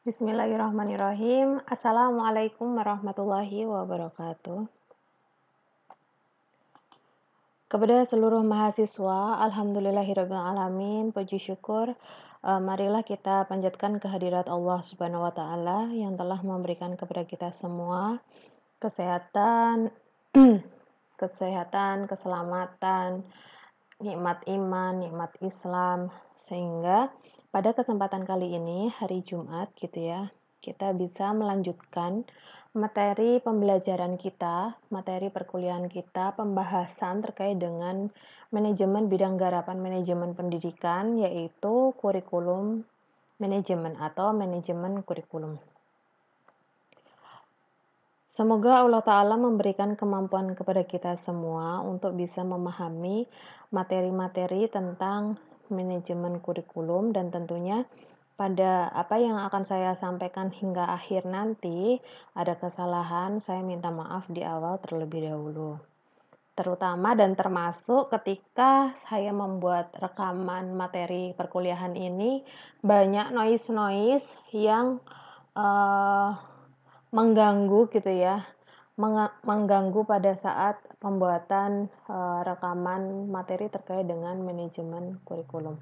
Bismillahirrahmanirrahim. Assalamualaikum warahmatullahi wabarakatuh. Kepada seluruh mahasiswa, alhamdulillahirabbil alamin, puji syukur, marilah kita panjatkan kehadirat Allah Subhanahu wa taala yang telah memberikan kepada kita semua kesehatan, kesehatan, keselamatan, nikmat iman, nikmat Islam, sehingga pada kesempatan kali ini, hari Jumat gitu ya, kita bisa melanjutkan materi pembelajaran kita, materi perkuliahan kita, pembahasan terkait dengan manajemen bidang garapan manajemen pendidikan, yaitu kurikulum manajemen atau manajemen kurikulum. Semoga Allah Ta'ala memberikan kemampuan kepada kita semua untuk bisa memahami materi-materi tentang manajemen kurikulum dan tentunya pada apa yang akan saya sampaikan hingga akhir nanti ada kesalahan, saya minta maaf di awal terlebih dahulu. Terutama dan termasuk ketika saya membuat rekaman materi perkuliahan ini banyak noise-noise yang mengganggu gitu ya, mengganggu pada saat pembuatan rekaman materi terkait dengan manajemen kurikulum.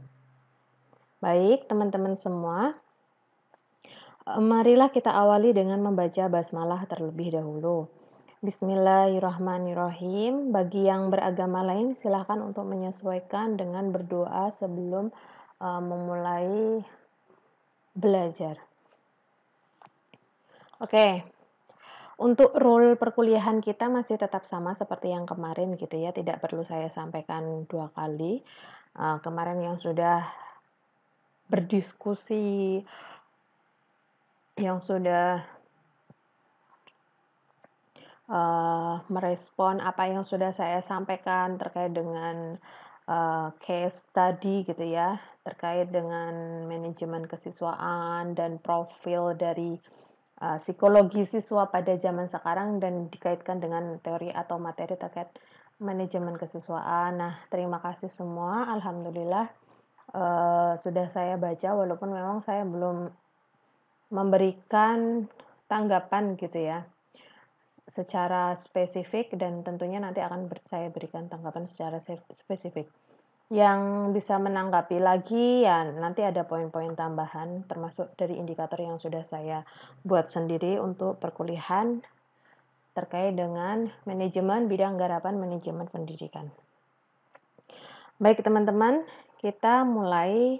Baik, teman-teman semua, marilah kita awali dengan membaca basmalah terlebih dahulu. Bismillahirrahmanirrahim. Bagi yang beragama lain, silakan untuk menyesuaikan dengan berdoa sebelum memulai belajar. Oke. Untuk rule perkuliahan kita masih tetap sama seperti yang kemarin gitu ya, tidak perlu saya sampaikan 2 kali. Kemarin yang sudah berdiskusi, yang sudah merespon apa yang sudah saya sampaikan terkait dengan case study gitu ya, terkait dengan manajeman kesiswaan dan profil dari psikologi siswa pada zaman sekarang dan dikaitkan dengan teori atau materi terkait manajemen kesiswaan. Nah, terima kasih semua. Alhamdulillah sudah saya baca walaupun memang saya belum memberikan tanggapan gitu ya secara spesifik dan tentunya nanti akan saya berikan tanggapan secara spesifik. Yang bisa menanggapi lagi ya nanti ada poin-poin tambahan termasuk dari indikator yang sudah saya buat sendiri untuk perkuliahan terkait dengan manajemen bidang garapan manajemen pendidikan. Baik teman-teman, kita mulai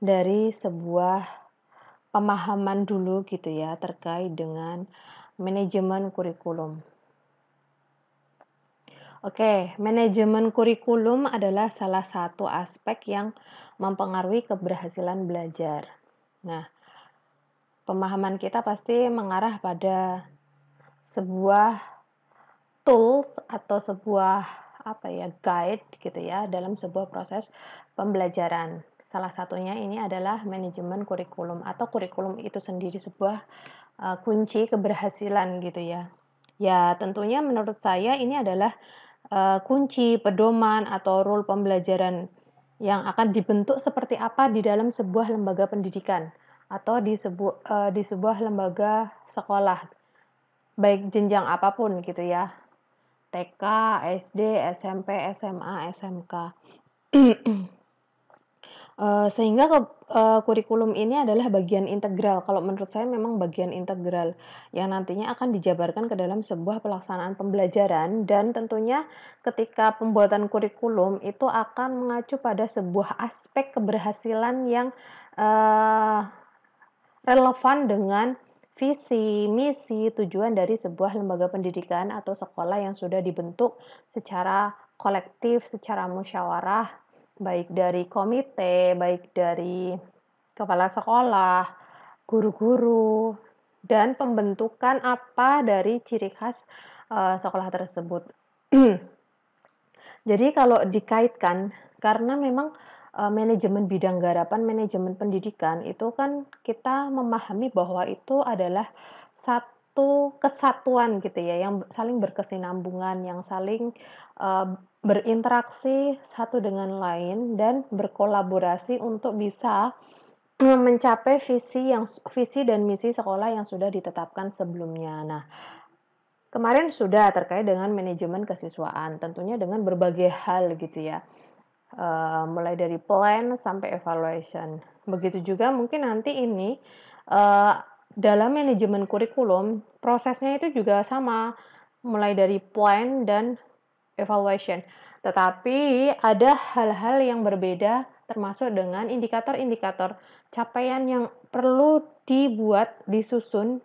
dari sebuah pemahaman dulu gitu ya terkait dengan manajemen kurikulum. Oke, manajemen kurikulum adalah salah satu aspek yang mempengaruhi keberhasilan belajar. Nah, pemahaman kita pasti mengarah pada sebuah tools atau sebuah guide gitu ya dalam sebuah proses pembelajaran. Salah satunya ini adalah manajemen kurikulum atau kurikulum itu sendiri sebuah kunci keberhasilan gitu ya. Ya, tentunya menurut saya ini adalah kunci, pedoman, atau rule pembelajaran yang akan dibentuk seperti apa di dalam sebuah lembaga pendidikan atau di sebuah lembaga sekolah, baik jenjang apapun gitu ya, TK, SD, SMP, SMA, SMK. Sehingga kurikulum ini adalah bagian integral, kalau menurut saya memang bagian integral, yang nantinya akan dijabarkan ke dalam sebuah pelaksanaan pembelajaran dan tentunya ketika pembuatan kurikulum itu akan mengacu pada sebuah aspek keberhasilan yang relevan dengan visi, misi, tujuan dari sebuah lembaga pendidikan atau sekolah yang sudah dibentuk secara kolektif, secara musyawarah, baik dari komite, baik dari kepala sekolah, guru-guru, dan pembentukan apa dari ciri khas sekolah tersebut. Jadi kalau dikaitkan, karena memang manajemen bidang garapan manajemen pendidikan itu kan kita memahami bahwa itu adalah satu kesatuan gitu ya, yang saling berkesinambungan, yang saling berinteraksi satu dengan lain dan berkolaborasi untuk bisa mencapai visi dan misi sekolah yang sudah ditetapkan sebelumnya. Nah, kemarin sudah terkait dengan manajemen kesiswaan, tentunya dengan berbagai hal gitu ya, mulai dari plan sampai evaluation. Begitu juga mungkin nanti ini, dalam manajemen kurikulum, prosesnya itu juga sama, mulai dari plan dan evaluation. Tetapi ada hal-hal yang berbeda termasuk dengan indikator-indikator capaian yang perlu dibuat, disusun,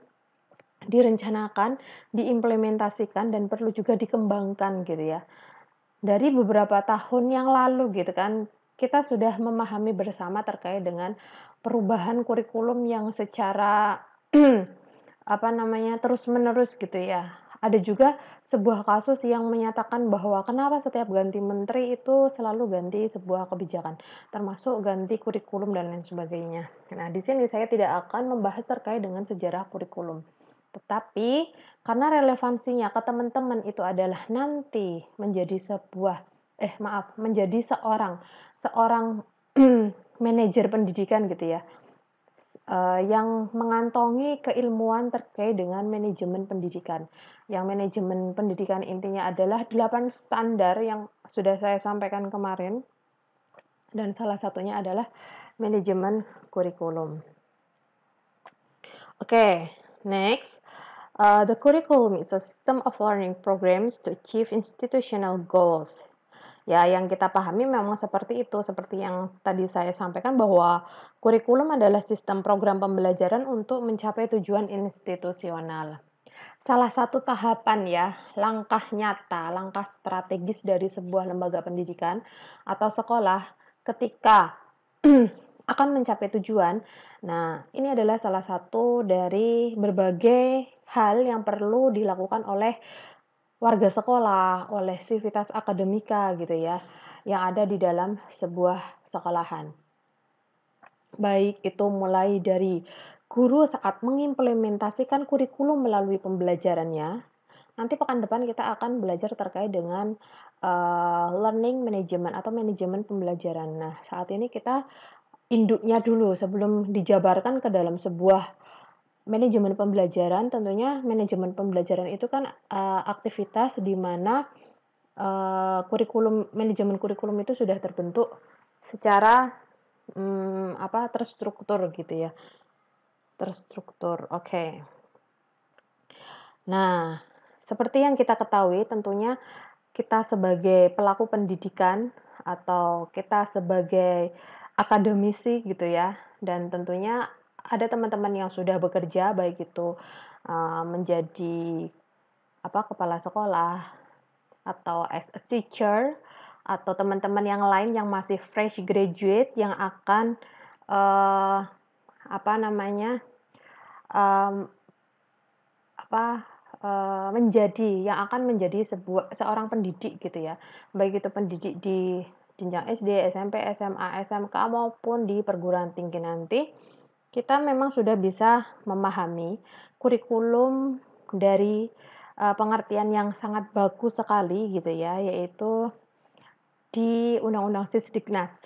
direncanakan, diimplementasikan, dan perlu juga dikembangkan gitu ya. Dari beberapa tahun yang lalu gitu kan, kita sudah memahami bersama terkait dengan perubahan kurikulum yang secara terus-menerus gitu ya. Ada juga sebuah kasus yang menyatakan bahwa kenapa setiap ganti menteri itu selalu ganti sebuah kebijakan, termasuk ganti kurikulum dan lain sebagainya. Nah, di sini saya tidak akan membahas terkait dengan sejarah kurikulum. Tetapi karena relevansinya ke teman-teman itu adalah nanti menjadi seorang seorang manajer pendidikan gitu ya, yang mengantongi keilmuan terkait dengan manajemen pendidikan. Yang manajemen pendidikan intinya adalah 8 standar yang sudah saya sampaikan kemarin, dan salah satunya adalah manajemen kurikulum. Oke, next. The curriculum is a system of learning programs to achieve institutional goals. Ya, yang kita pahami memang seperti itu, seperti yang tadi saya sampaikan bahwa kurikulum adalah sistem program pembelajaran untuk mencapai tujuan institusional. Salah satu tahapan ya, langkah nyata, langkah strategis dari sebuah lembaga pendidikan atau sekolah ketika akan mencapai tujuan. Nah, ini adalah salah satu dari berbagai hal yang perlu dilakukan oleh warga sekolah, oleh sivitas akademika gitu ya, yang ada di dalam sebuah sekolahan. Baik itu mulai dari guru saat mengimplementasikan kurikulum melalui pembelajarannya. Nanti pekan depan kita akan belajar terkait dengan learning management atau manajemen pembelajaran. Nah, saat ini kita induknya dulu sebelum dijabarkan ke dalam sebuah manajemen pembelajaran. Tentunya manajemen pembelajaran itu kan aktivitas di mana manajemen kurikulum itu sudah terbentuk secara terstruktur gitu ya. Terstruktur. Oke. Nah, seperti yang kita ketahui tentunya kita sebagai pelaku pendidikan atau kita sebagai akademisi gitu ya, dan tentunya ada teman-teman yang sudah bekerja baik itu menjadi kepala sekolah atau as a teacher, atau teman-teman yang lain yang masih fresh graduate yang akan menjadi seorang pendidik gitu ya. Baik itu pendidik di jenjang SD, SMP, SMA, SMK maupun di perguruan tinggi nanti, kita memang sudah bisa memahami kurikulum dari pengertian yang sangat bagus sekali gitu ya, yaitu di Undang-Undang Sisdiknas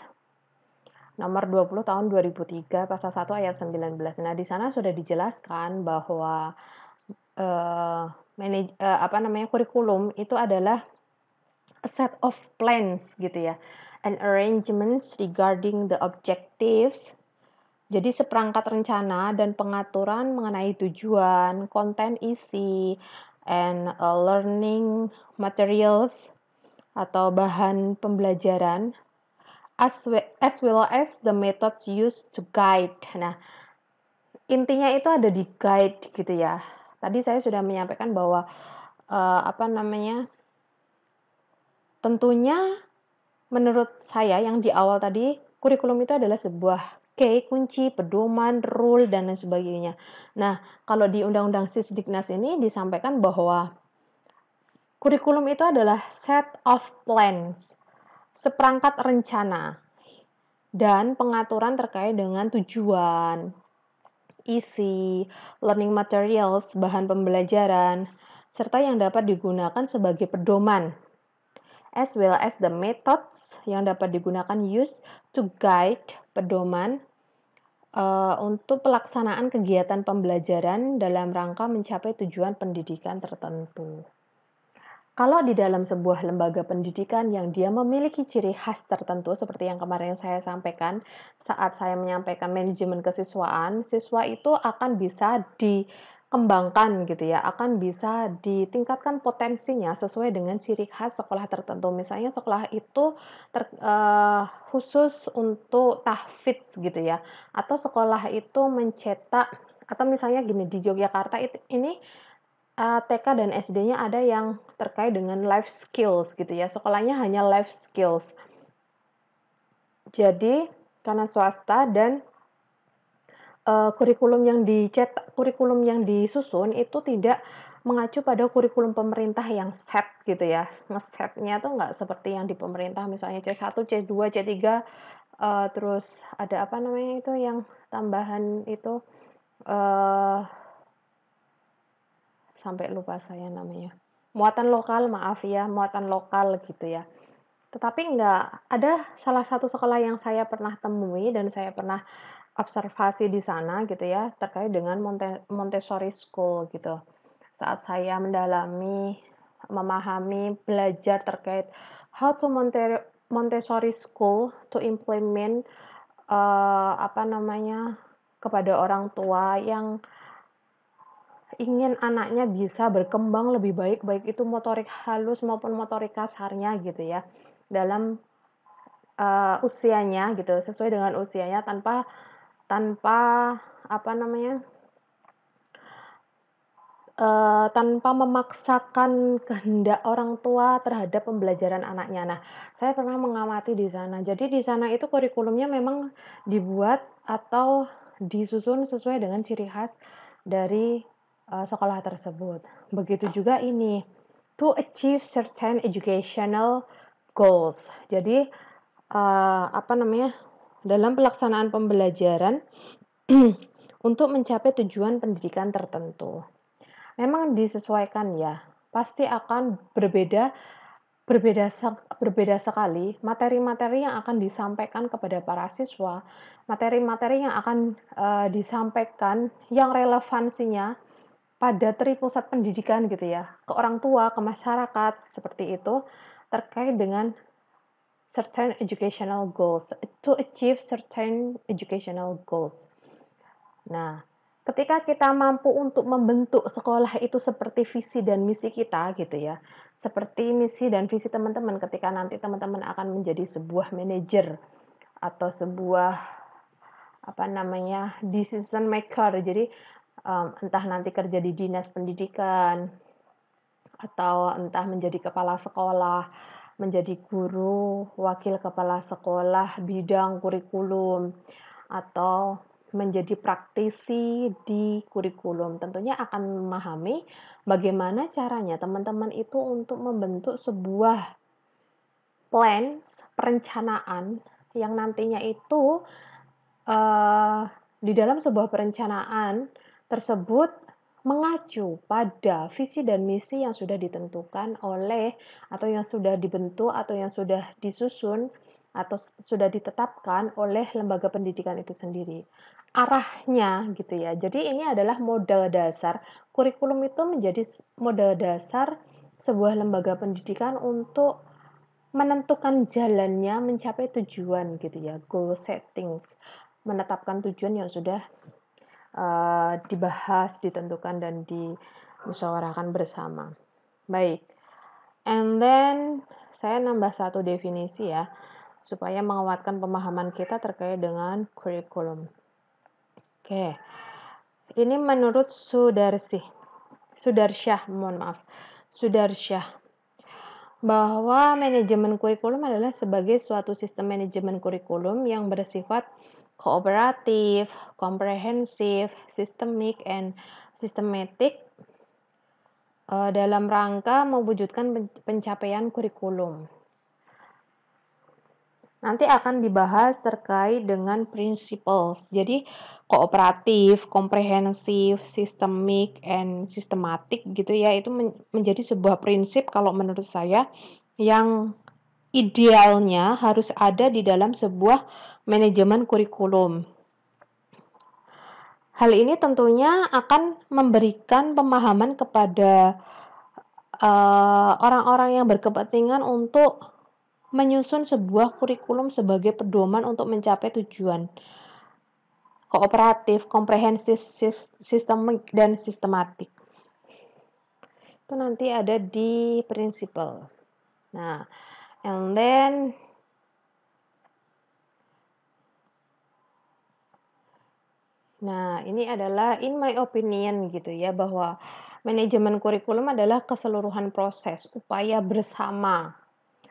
nomor 20 tahun 2003 pasal 1 ayat 19. Nah, di sana sudah dijelaskan bahwa kurikulum itu adalah a set of plans gitu ya, and arrangements regarding the objectives. Jadi seperangkat rencana dan pengaturan mengenai tujuan, konten isi, and learning materials atau bahan pembelajaran, as well as the methods used to guide. Nah, intinya itu ada di guide gitu ya. Tadi saya sudah menyampaikan bahwa tentunya menurut saya yang di awal tadi, kurikulum itu adalah sebuah kunci, pedoman, rule, dan lain sebagainya. Nah, kalau di Undang-Undang Sisdiknas ini disampaikan bahwa kurikulum itu adalah set of plans, seperangkat rencana, dan pengaturan terkait dengan tujuan, isi, learning materials, bahan pembelajaran, serta yang dapat digunakan sebagai pedoman, as well as the methods yang dapat digunakan used to guide, pedoman, untuk pelaksanaan kegiatan pembelajaran dalam rangka mencapai tujuan pendidikan tertentu. Kalau di dalam sebuah lembaga pendidikan yang dia memiliki ciri khas tertentu seperti yang kemarin saya sampaikan saat saya menyampaikan manajemen kesiswaan, siswa itu akan bisa dikembangkan gitu ya, akan bisa ditingkatkan potensinya sesuai dengan ciri khas sekolah tertentu. Misalnya sekolah itu khusus untuk tahfidz gitu ya, atau sekolah itu mencetak atau misalnya gini di Yogyakarta ini TK dan SD-nya ada yang terkait dengan life skills gitu ya, sekolahnya hanya life skills. Jadi, karena swasta dan kurikulum yang disusun itu tidak mengacu pada kurikulum pemerintah yang set gitu ya. Ngesetnya tuh nggak seperti yang di pemerintah misalnya C1, C2, C3, terus ada apa namanya itu yang tambahan itu, eee sampai lupa saya namanya. Muatan lokal, maaf ya, muatan lokal gitu ya. Tetapi enggak, ada salah satu sekolah yang saya pernah temui dan saya pernah observasi di sana gitu ya, terkait dengan Montessori School gitu. Saat saya mendalami, memahami, belajar terkait how to Montessori School to implement, apa namanya, kepada orang tua yang ingin anaknya bisa berkembang lebih baik, baik itu motorik halus maupun motorik kasarnya gitu ya, dalam, usianya gitu, sesuai dengan usianya tanpa tanpa apa namanya, tanpa memaksakan kehendak orang tua terhadap pembelajaran anaknya. Nah, saya pernah mengamati di sana. Jadi di sana itu kurikulumnya memang dibuat atau disusun sesuai dengan ciri khas dari, sekolah tersebut. Begitu juga ini, to achieve certain educational goals. Jadi, apa namanya, dalam pelaksanaan pembelajaran untuk mencapai tujuan pendidikan tertentu. Memang disesuaikan ya, pasti akan berbeda sekali materi-materi yang akan disampaikan kepada para siswa, materi-materi yang akan, disampaikan yang relevansinya pada pusat pendidikan gitu ya, ke orang tua, ke masyarakat, seperti itu, terkait dengan certain educational goals, to achieve certain educational goals. Nah, ketika kita mampu untuk membentuk sekolah itu seperti visi dan misi kita gitu ya, seperti misi dan visi teman-teman ketika nanti teman-teman akan menjadi sebuah manajer atau sebuah apa namanya, decision maker. Jadi, entah nanti kerja di dinas pendidikan atau entah menjadi kepala sekolah, menjadi guru, wakil kepala sekolah, bidang kurikulum, atau menjadi praktisi di kurikulum. Tentunya akan memahami bagaimana caranya teman-teman itu untuk membentuk sebuah plans, perencanaan yang nantinya itu di dalam sebuah perencanaan tersebut mengacu pada visi dan misi yang sudah ditentukan oleh atau yang sudah dibentuk atau yang sudah disusun atau sudah ditetapkan oleh lembaga pendidikan itu sendiri. Arahnya gitu ya. Jadi ini adalah modal dasar. Kurikulum itu menjadi modal dasar sebuah lembaga pendidikan untuk menentukan jalannya mencapai tujuan gitu ya, goal settings, menetapkan tujuan yang sudah dibahas, ditentukan, dan dimusyawarahkan bersama. Baik, and then saya nambah satu definisi ya, supaya menguatkan pemahaman kita terkait dengan kurikulum. Oke, ini menurut Sudarsyah, bahwa manajemen kurikulum adalah sebagai suatu sistem manajemen kurikulum yang bersifat kooperatif, komprehensif, sistemik, and systematic dalam rangka mewujudkan pencapaian kurikulum. Nanti akan dibahas terkait dengan principles. Jadi kooperatif, komprehensif, sistemik, and systematic gitu ya, itu menjadi sebuah prinsip kalau menurut saya yang idealnya harus ada di dalam sebuah manajemen kurikulum. Hal ini tentunya akan memberikan pemahaman kepada orang-orang yang berkepentingan untuk menyusun sebuah kurikulum sebagai pedoman untuk mencapai tujuan kooperatif, komprehensif, sistemik, dan sistematik. Itu nanti ada di prinsipal. Nah, and then ini adalah in my opinion gitu ya, bahwa manajemen kurikulum adalah keseluruhan proses upaya bersama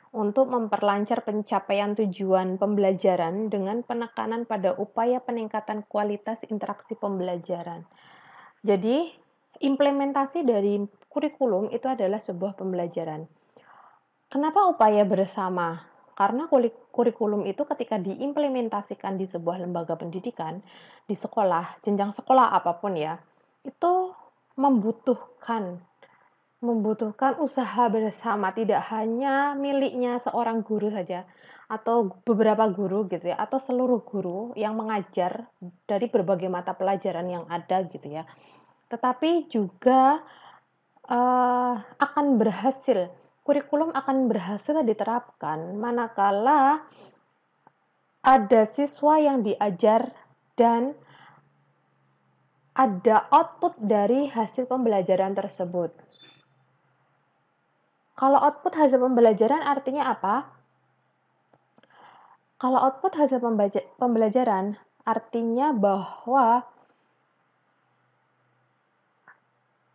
untuk memperlancar pencapaian tujuan pembelajaran dengan penekanan pada upaya peningkatan kualitas interaksi pembelajaran. Jadi, implementasi dari kurikulum itu adalah sebuah pembelajaran. Kenapa upaya bersama? Karena kurikulum itu ketika diimplementasikan di sebuah lembaga pendidikan, di sekolah, jenjang sekolah apapun ya, itu membutuhkan usaha bersama, tidak hanya miliknya seorang guru saja, atau beberapa guru gitu ya, atau seluruh guru yang mengajar dari berbagai mata pelajaran yang ada gitu ya. Tetapi juga akan berhasil, kurikulum akan berhasil diterapkan manakala ada siswa yang diajar dan ada output dari hasil pembelajaran tersebut. Kalau output hasil pembelajaran artinya apa? Kalau output hasil pembelajaran artinya bahwa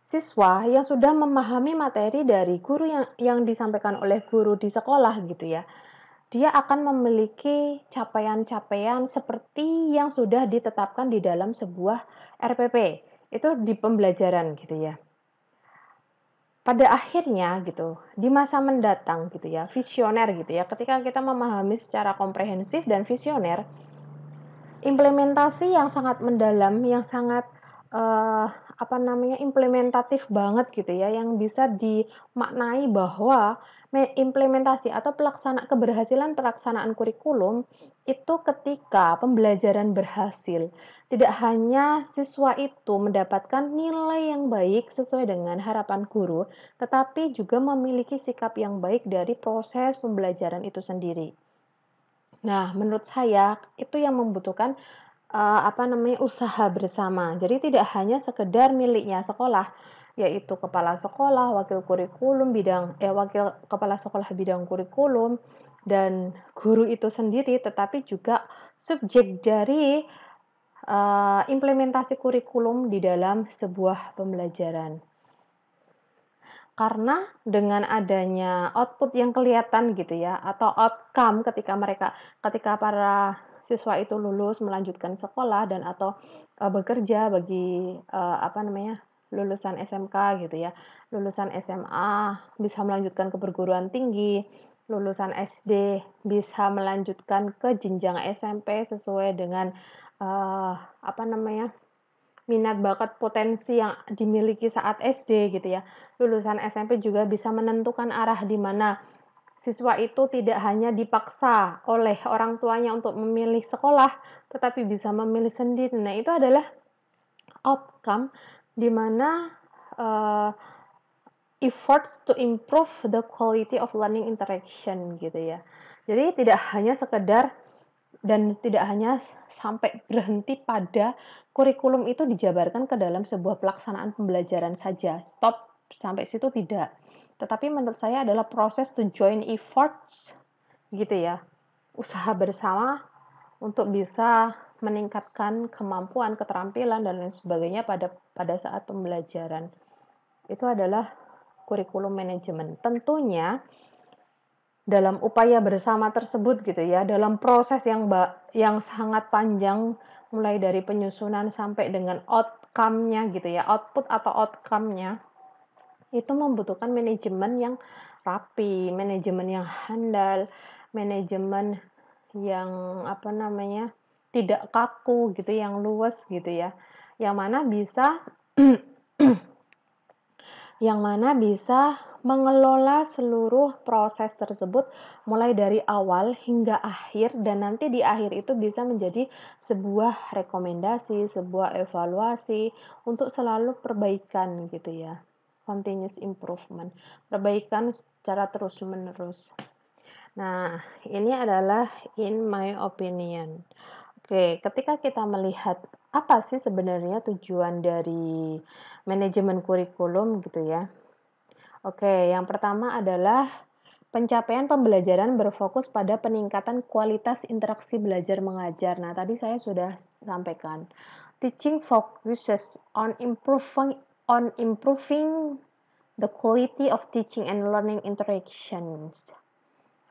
siswa yang sudah memahami materi dari guru yang disampaikan oleh guru di sekolah gitu ya, dia akan memiliki capaian-capaian seperti yang sudah ditetapkan di dalam sebuah RPP. Itu di pembelajaran gitu ya. Pada akhirnya gitu, di masa mendatang gitu ya, visioner gitu ya, ketika kita memahami secara komprehensif dan visioner, implementasi yang sangat mendalam, yang sangat implementatif banget gitu ya, yang bisa dimaknai bahwa implementasi atau keberhasilan pelaksanaan kurikulum itu ketika pembelajaran berhasil. Tidak hanya siswa itu mendapatkan nilai yang baik sesuai dengan harapan guru, tetapi juga memiliki sikap yang baik dari proses pembelajaran itu sendiri. Nah, menurut saya itu yang membutuhkan usaha bersama. Jadi tidak hanya sekedar miliknya sekolah, yaitu kepala sekolah, wakil kepala sekolah bidang kurikulum dan guru itu sendiri, tetapi juga subjek dari implementasi kurikulum di dalam sebuah pembelajaran. Karena dengan adanya output yang kelihatan gitu ya, atau outcome ketika para siswa itu lulus melanjutkan sekolah dan atau bekerja bagi lulusan SMK gitu ya, lulusan SMA bisa melanjutkan ke perguruan tinggi, lulusan SD bisa melanjutkan ke jenjang SMP sesuai dengan minat bakat potensi yang dimiliki saat SD gitu ya. Lulusan SMP juga bisa menentukan arah di mana siswa itu tidak hanya dipaksa oleh orang tuanya untuk memilih sekolah, tetapi bisa memilih sendiri. Nah, itu adalah outcome di mana efforts to improve the quality of learning interaction gitu ya. Jadi tidak hanya sekedar dan tidak hanya sampai berhenti pada kurikulum itu dijabarkan ke dalam sebuah pelaksanaan pembelajaran saja. Stop sampai situ tidak. Tetapi menurut saya adalah proses to join efforts gitu ya. Usaha bersama untuk bisa meningkatkan kemampuan, keterampilan dan lain sebagainya pada saat pembelajaran. Itu adalah kurikulum manajemen. Tentunya dalam upaya bersama tersebut gitu ya, dalam proses yang sangat panjang mulai dari penyusunan sampai dengan outcome-nya gitu ya, output atau outcome-nya itu membutuhkan manajemen yang rapi, manajemen yang handal, manajemen yang tidak kaku gitu, yang luas gitu ya, yang mana bisa yang mana bisa mengelola seluruh proses tersebut mulai dari awal hingga akhir, dan nanti di akhir itu bisa menjadi sebuah rekomendasi, sebuah evaluasi untuk selalu perbaikan gitu ya. Continuous improvement, perbaikan secara terus-menerus. Nah, ini adalah in my opinion. Oke, ketika kita melihat apa sih sebenarnya tujuan dari manajemen kurikulum gitu ya. Oke, yang pertama adalah pencapaian pembelajaran berfokus pada peningkatan kualitas interaksi belajar mengajar. Nah, tadi saya sudah sampaikan. Teaching focuses on improving the quality of teaching and learning interactions.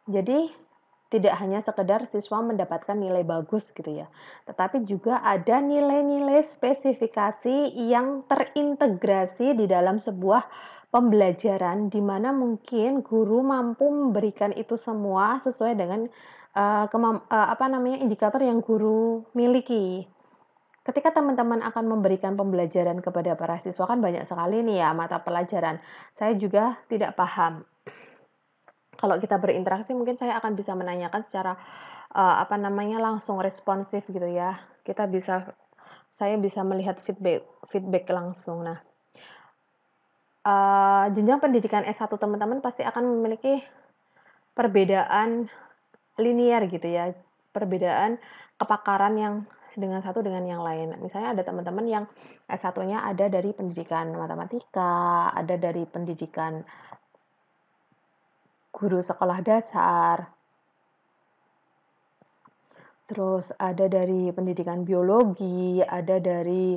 Jadi, tidak hanya sekedar siswa mendapatkan nilai bagus gitu ya, tetapi juga ada nilai-nilai spesifikasi yang terintegrasi di dalam sebuah pembelajaran, di mana mungkin guru mampu memberikan itu semua sesuai dengan indikator yang guru miliki. Ketika teman-teman akan memberikan pembelajaran kepada para siswa, kan banyak sekali nih ya mata pelajaran. Saya juga tidak paham. Kalau kita berinteraksi mungkin saya akan bisa menanyakan secara langsung responsif gitu ya. Saya bisa melihat feedback langsung. Nah, jenjang pendidikan S1 teman-teman pasti akan memiliki perbedaan linear gitu ya, perbedaan kepakaran yang dengan satu dengan yang lain. Misalnya ada teman-teman yang S1-nya ada dari pendidikan matematika, ada dari pendidikan guru sekolah dasar, terus ada dari pendidikan biologi, ada dari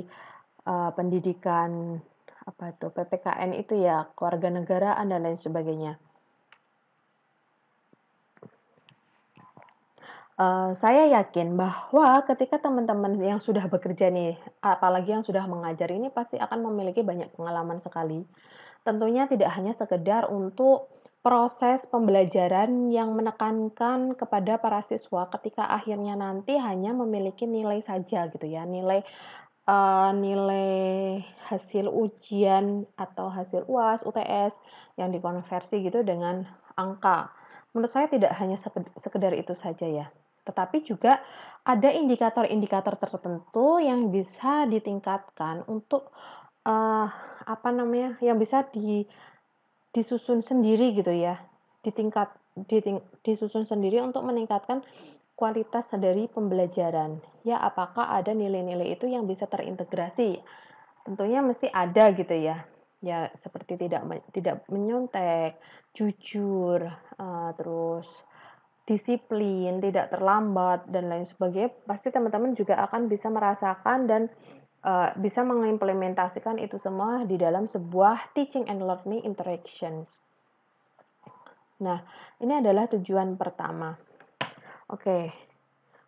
pendidikan PPKN itu ya, kewarganegaraan dan lain sebagainya. Saya yakin bahwa ketika teman-teman yang sudah bekerja nih, apalagi yang sudah mengajar ini pasti akan memiliki banyak pengalaman sekali. Tentunya tidak hanya sekedar untuk proses pembelajaran yang menekankan kepada para siswa ketika akhirnya nanti hanya memiliki nilai saja gitu ya, nilai hasil ujian atau hasil UAS, UTS yang dikonversi gitu dengan angka. Menurut saya tidak hanya sekedar itu saja ya, tetapi juga ada indikator-indikator tertentu yang bisa ditingkatkan untuk yang bisa disusun sendiri gitu ya, disusun sendiri untuk meningkatkan kualitas dari pembelajaran. Ya, apakah ada nilai-nilai itu yang bisa terintegrasi? Tentunya mesti ada gitu ya. Ya, seperti tidak menyontek, jujur, terus disiplin, tidak terlambat dan lain sebagainya. Pasti teman-teman juga akan bisa merasakan dan bisa mengimplementasikan itu semua di dalam sebuah teaching and learning interactions. Nah, ini adalah tujuan pertama. Oke,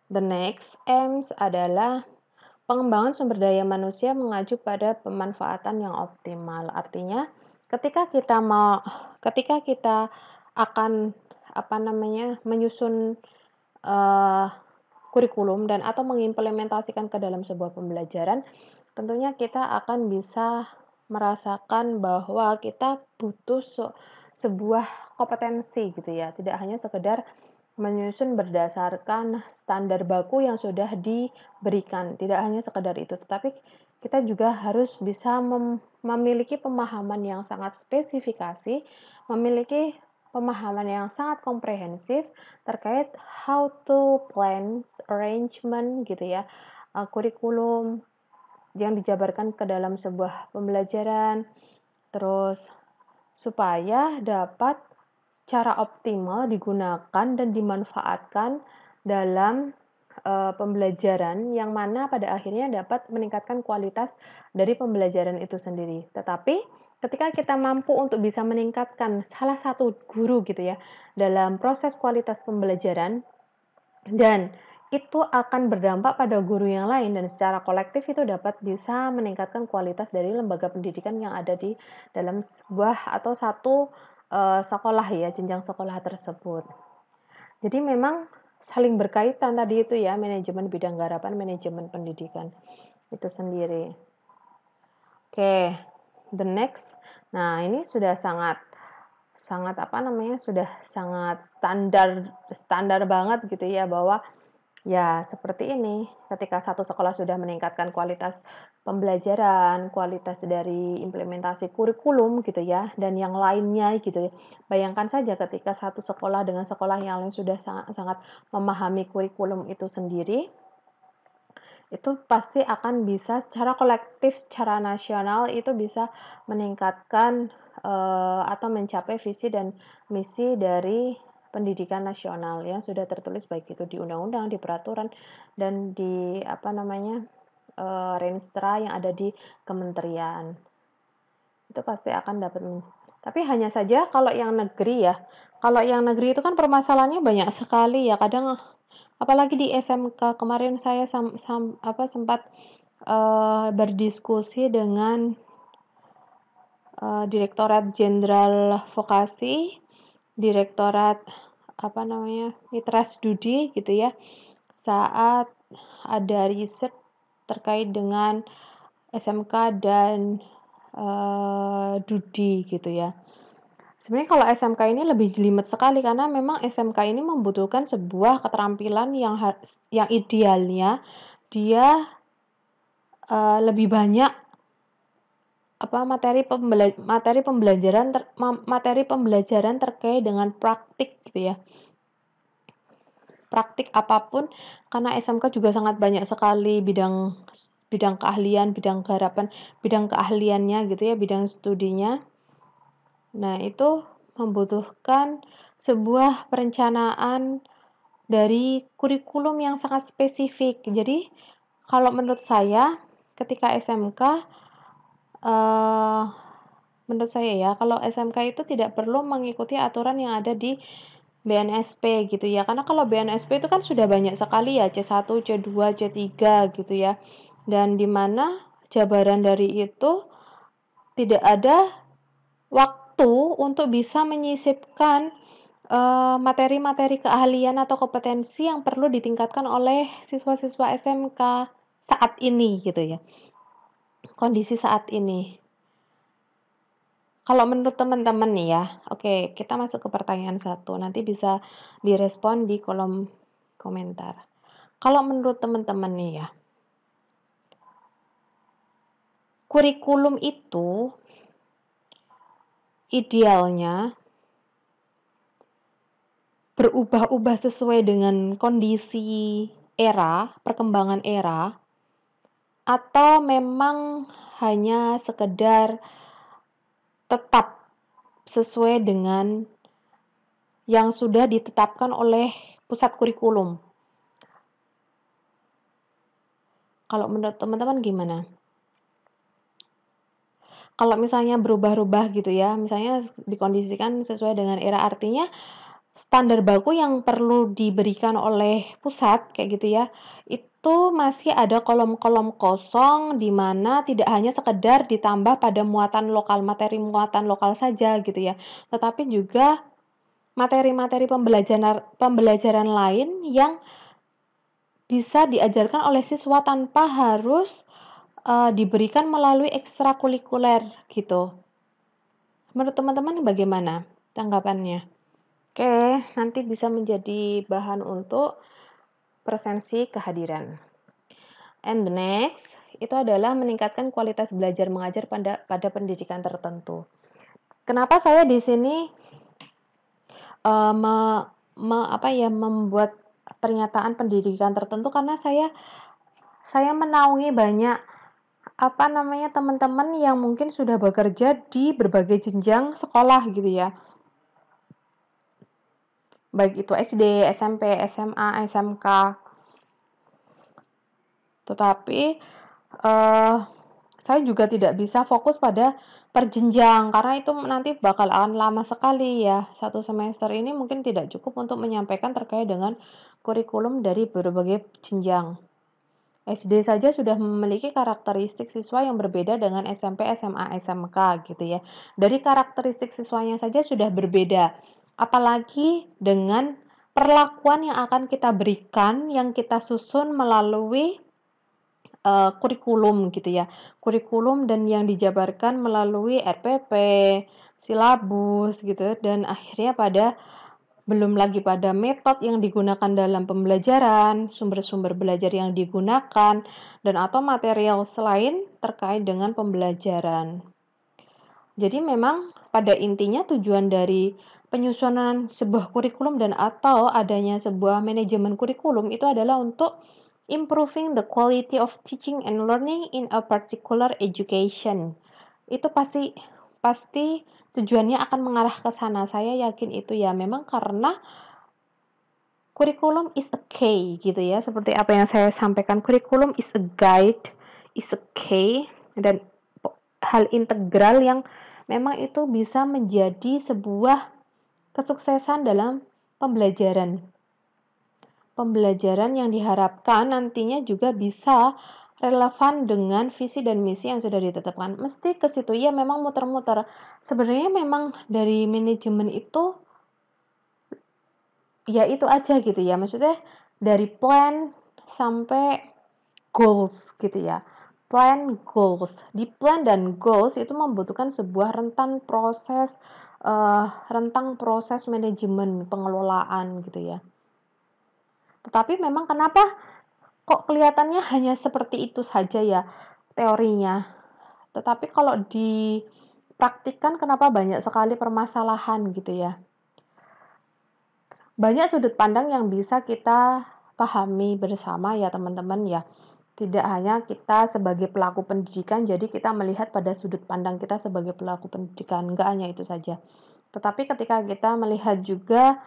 the next aims adalah pengembangan sumber daya manusia mengacu pada pemanfaatan yang optimal. Artinya, ketika kita akan menyusun kurikulum dan atau mengimplementasikan ke dalam sebuah pembelajaran, tentunya kita akan bisa merasakan bahwa kita butuh sebuah kompetensi gitu ya, tidak hanya sekedar menyusun berdasarkan standar baku yang sudah diberikan, tidak hanya sekedar itu, tetapi kita juga harus bisa memiliki pemahaman yang sangat spesifikasi, memiliki pemahaman yang sangat komprehensif terkait how to plan arrangement gitu ya, kurikulum yang dijabarkan ke dalam sebuah pembelajaran, terus supaya dapat secara optimal digunakan dan dimanfaatkan dalam pembelajaran yang mana pada akhirnya dapat meningkatkan kualitas dari pembelajaran itu sendiri. Tetapi ketika kita mampu untuk bisa meningkatkan salah satu guru gitu ya dalam proses kualitas pembelajaran, dan itu akan berdampak pada guru yang lain dan secara kolektif itu dapat bisa meningkatkan kualitas dari lembaga pendidikan yang ada di dalam sebuah atau satu sekolah ya, jenjang sekolah tersebut. Jadi memang saling berkaitan tadi itu ya, manajemen bidang garapan, manajemen pendidikan itu sendiri. Oke, the next Nah, ini sudah sangat sudah sangat standar banget gitu ya, bahwa ya seperti ini, ketika satu sekolah sudah meningkatkan kualitas pembelajaran, kualitas dari implementasi kurikulum gitu ya, dan yang lainnya gitu ya. Bayangkan saja ketika satu sekolah dengan sekolah yang lain sudah sangat memahami kurikulum itu sendiri, itu pasti akan bisa secara kolektif, secara nasional itu bisa meningkatkan, atau mencapai visi dan misi dari pendidikan nasional yang sudah tertulis baik itu di undang-undang, di peraturan, dan di Renstra yang ada di kementerian. Itu pasti akan dapat tapi hanya saja kalau yang negeri ya, kalau yang negeri itu kan permasalahannya banyak sekali ya, kadang apalagi di SMK kemarin saya sempat, berdiskusi dengan, Direktorat Jenderal Vokasi, Direktorat Mitra Studi gitu ya, saat ada riset terkait dengan SMK dan, Dudi gitu ya. Sebenarnya kalau SMK ini lebih jelimet sekali karena memang SMK ini membutuhkan sebuah keterampilan yang idealnya dia, lebih banyak materi pembelajaran terkait dengan praktik gitu ya. Praktik apapun karena SMK juga sangat banyak sekali bidang bidang keahlian, bidang garapan, bidang keahliannya gitu ya, bidang studinya. Nah, itu membutuhkan sebuah perencanaan dari kurikulum yang sangat spesifik. Jadi, kalau menurut saya ketika SMK, menurut saya ya, kalau SMK itu tidak perlu mengikuti aturan yang ada di BNSP gitu ya. Karena kalau BNSP itu kan sudah banyak sekali ya, C1, C2, C3 gitu ya. Dan di mana jabaran dari itu tidak ada waktu untuk bisa menyisipkan materi-materi keahlian atau kompetensi yang perlu ditingkatkan oleh siswa-siswa SMK saat ini gitu ya. Kondisi saat ini. Kalau menurut teman-teman nih ya, oke, kita masuk ke pertanyaan 1, nanti bisa direspon di kolom komentar. Kalau menurut teman-teman nih ya, kurikulum itu idealnya berubah-ubah sesuai dengan kondisi era, perkembangan era, atau memang hanya sekedar tetap sesuai dengan yang sudah ditetapkan oleh pusat kurikulum. Kalau menurut teman-teman gimana? Kalau misalnya berubah-ubah gitu ya, misalnya dikondisikan sesuai dengan era, artinya standar baku yang perlu diberikan oleh pusat kayak gitu ya, itu masih ada kolom-kolom kosong di mana tidak hanya sekedar ditambah pada muatan lokal, materi muatan lokal saja gitu ya, tetapi juga materi-materi pembelajaran lain yang bisa diajarkan oleh siswa tanpa harus diberikan melalui ekstrakurikuler gitu. Menurut teman-teman bagaimana tanggapannya? Oke, nanti bisa menjadi bahan untuk presensi kehadiran. And the next, itu adalah meningkatkan kualitas belajar mengajar pada pendidikan tertentu. Kenapa saya di sini membuat pernyataan pendidikan tertentu, karena saya menaungi banyak teman-teman yang mungkin sudah bekerja di berbagai jenjang sekolah gitu ya. Baik itu SD, SMP, SMA, SMK. Tetapi saya juga tidak bisa fokus pada perjenjang karena itu nanti akan lama sekali ya. Satu semester ini mungkin tidak cukup untuk menyampaikan terkait dengan kurikulum dari berbagai jenjang. SD saja sudah memiliki karakteristik siswa yang berbeda dengan SMP, SMA, SMK gitu ya. Dari karakteristik siswanya saja sudah berbeda. Apalagi dengan perlakuan yang akan kita berikan, yang kita susun melalui kurikulum gitu ya. Kurikulum dan yang dijabarkan melalui RPP, silabus gitu dan akhirnya belum lagi pada metode yang digunakan dalam pembelajaran, sumber-sumber belajar yang digunakan, dan atau material selain terkait dengan pembelajaran. Jadi memang pada intinya tujuan dari penyusunan sebuah kurikulum dan atau adanya sebuah manajemen kurikulum itu adalah untuk improving the quality of teaching and learning in a particular education. Itu pasti pasti tujuannya akan mengarah ke sana. Saya yakin itu ya. Memang karena kurikulum is a key gitu ya. Seperti apa yang saya sampaikan, kurikulum is a guide, is a key dan hal integral yang memang itu bisa menjadi sebuah kesuksesan dalam pembelajaran. Pembelajaran yang diharapkan nantinya juga bisa relevan dengan visi dan misi yang sudah ditetapkan. Mesti ke situ ya, memang muter-muter. Sebenarnya memang dari manajemen itu ya itu aja gitu ya. Maksudnya dari plan sampai goals gitu ya. Plan, goals. Di plan dan goals itu membutuhkan sebuah rentang proses manajemen pengelolaan gitu ya. Tetapi memang kenapa kok kelihatannya hanya seperti itu saja ya teorinya. Tetapi kalau dipraktikkan kenapa banyak sekali permasalahan gitu ya. Banyak sudut pandang yang bisa kita pahami bersama ya teman-teman ya. Tidak hanya kita sebagai pelaku pendidikan, jadi kita melihat pada sudut pandang kita sebagai pelaku pendidikan, enggak hanya itu saja. Tetapi ketika kita melihat juga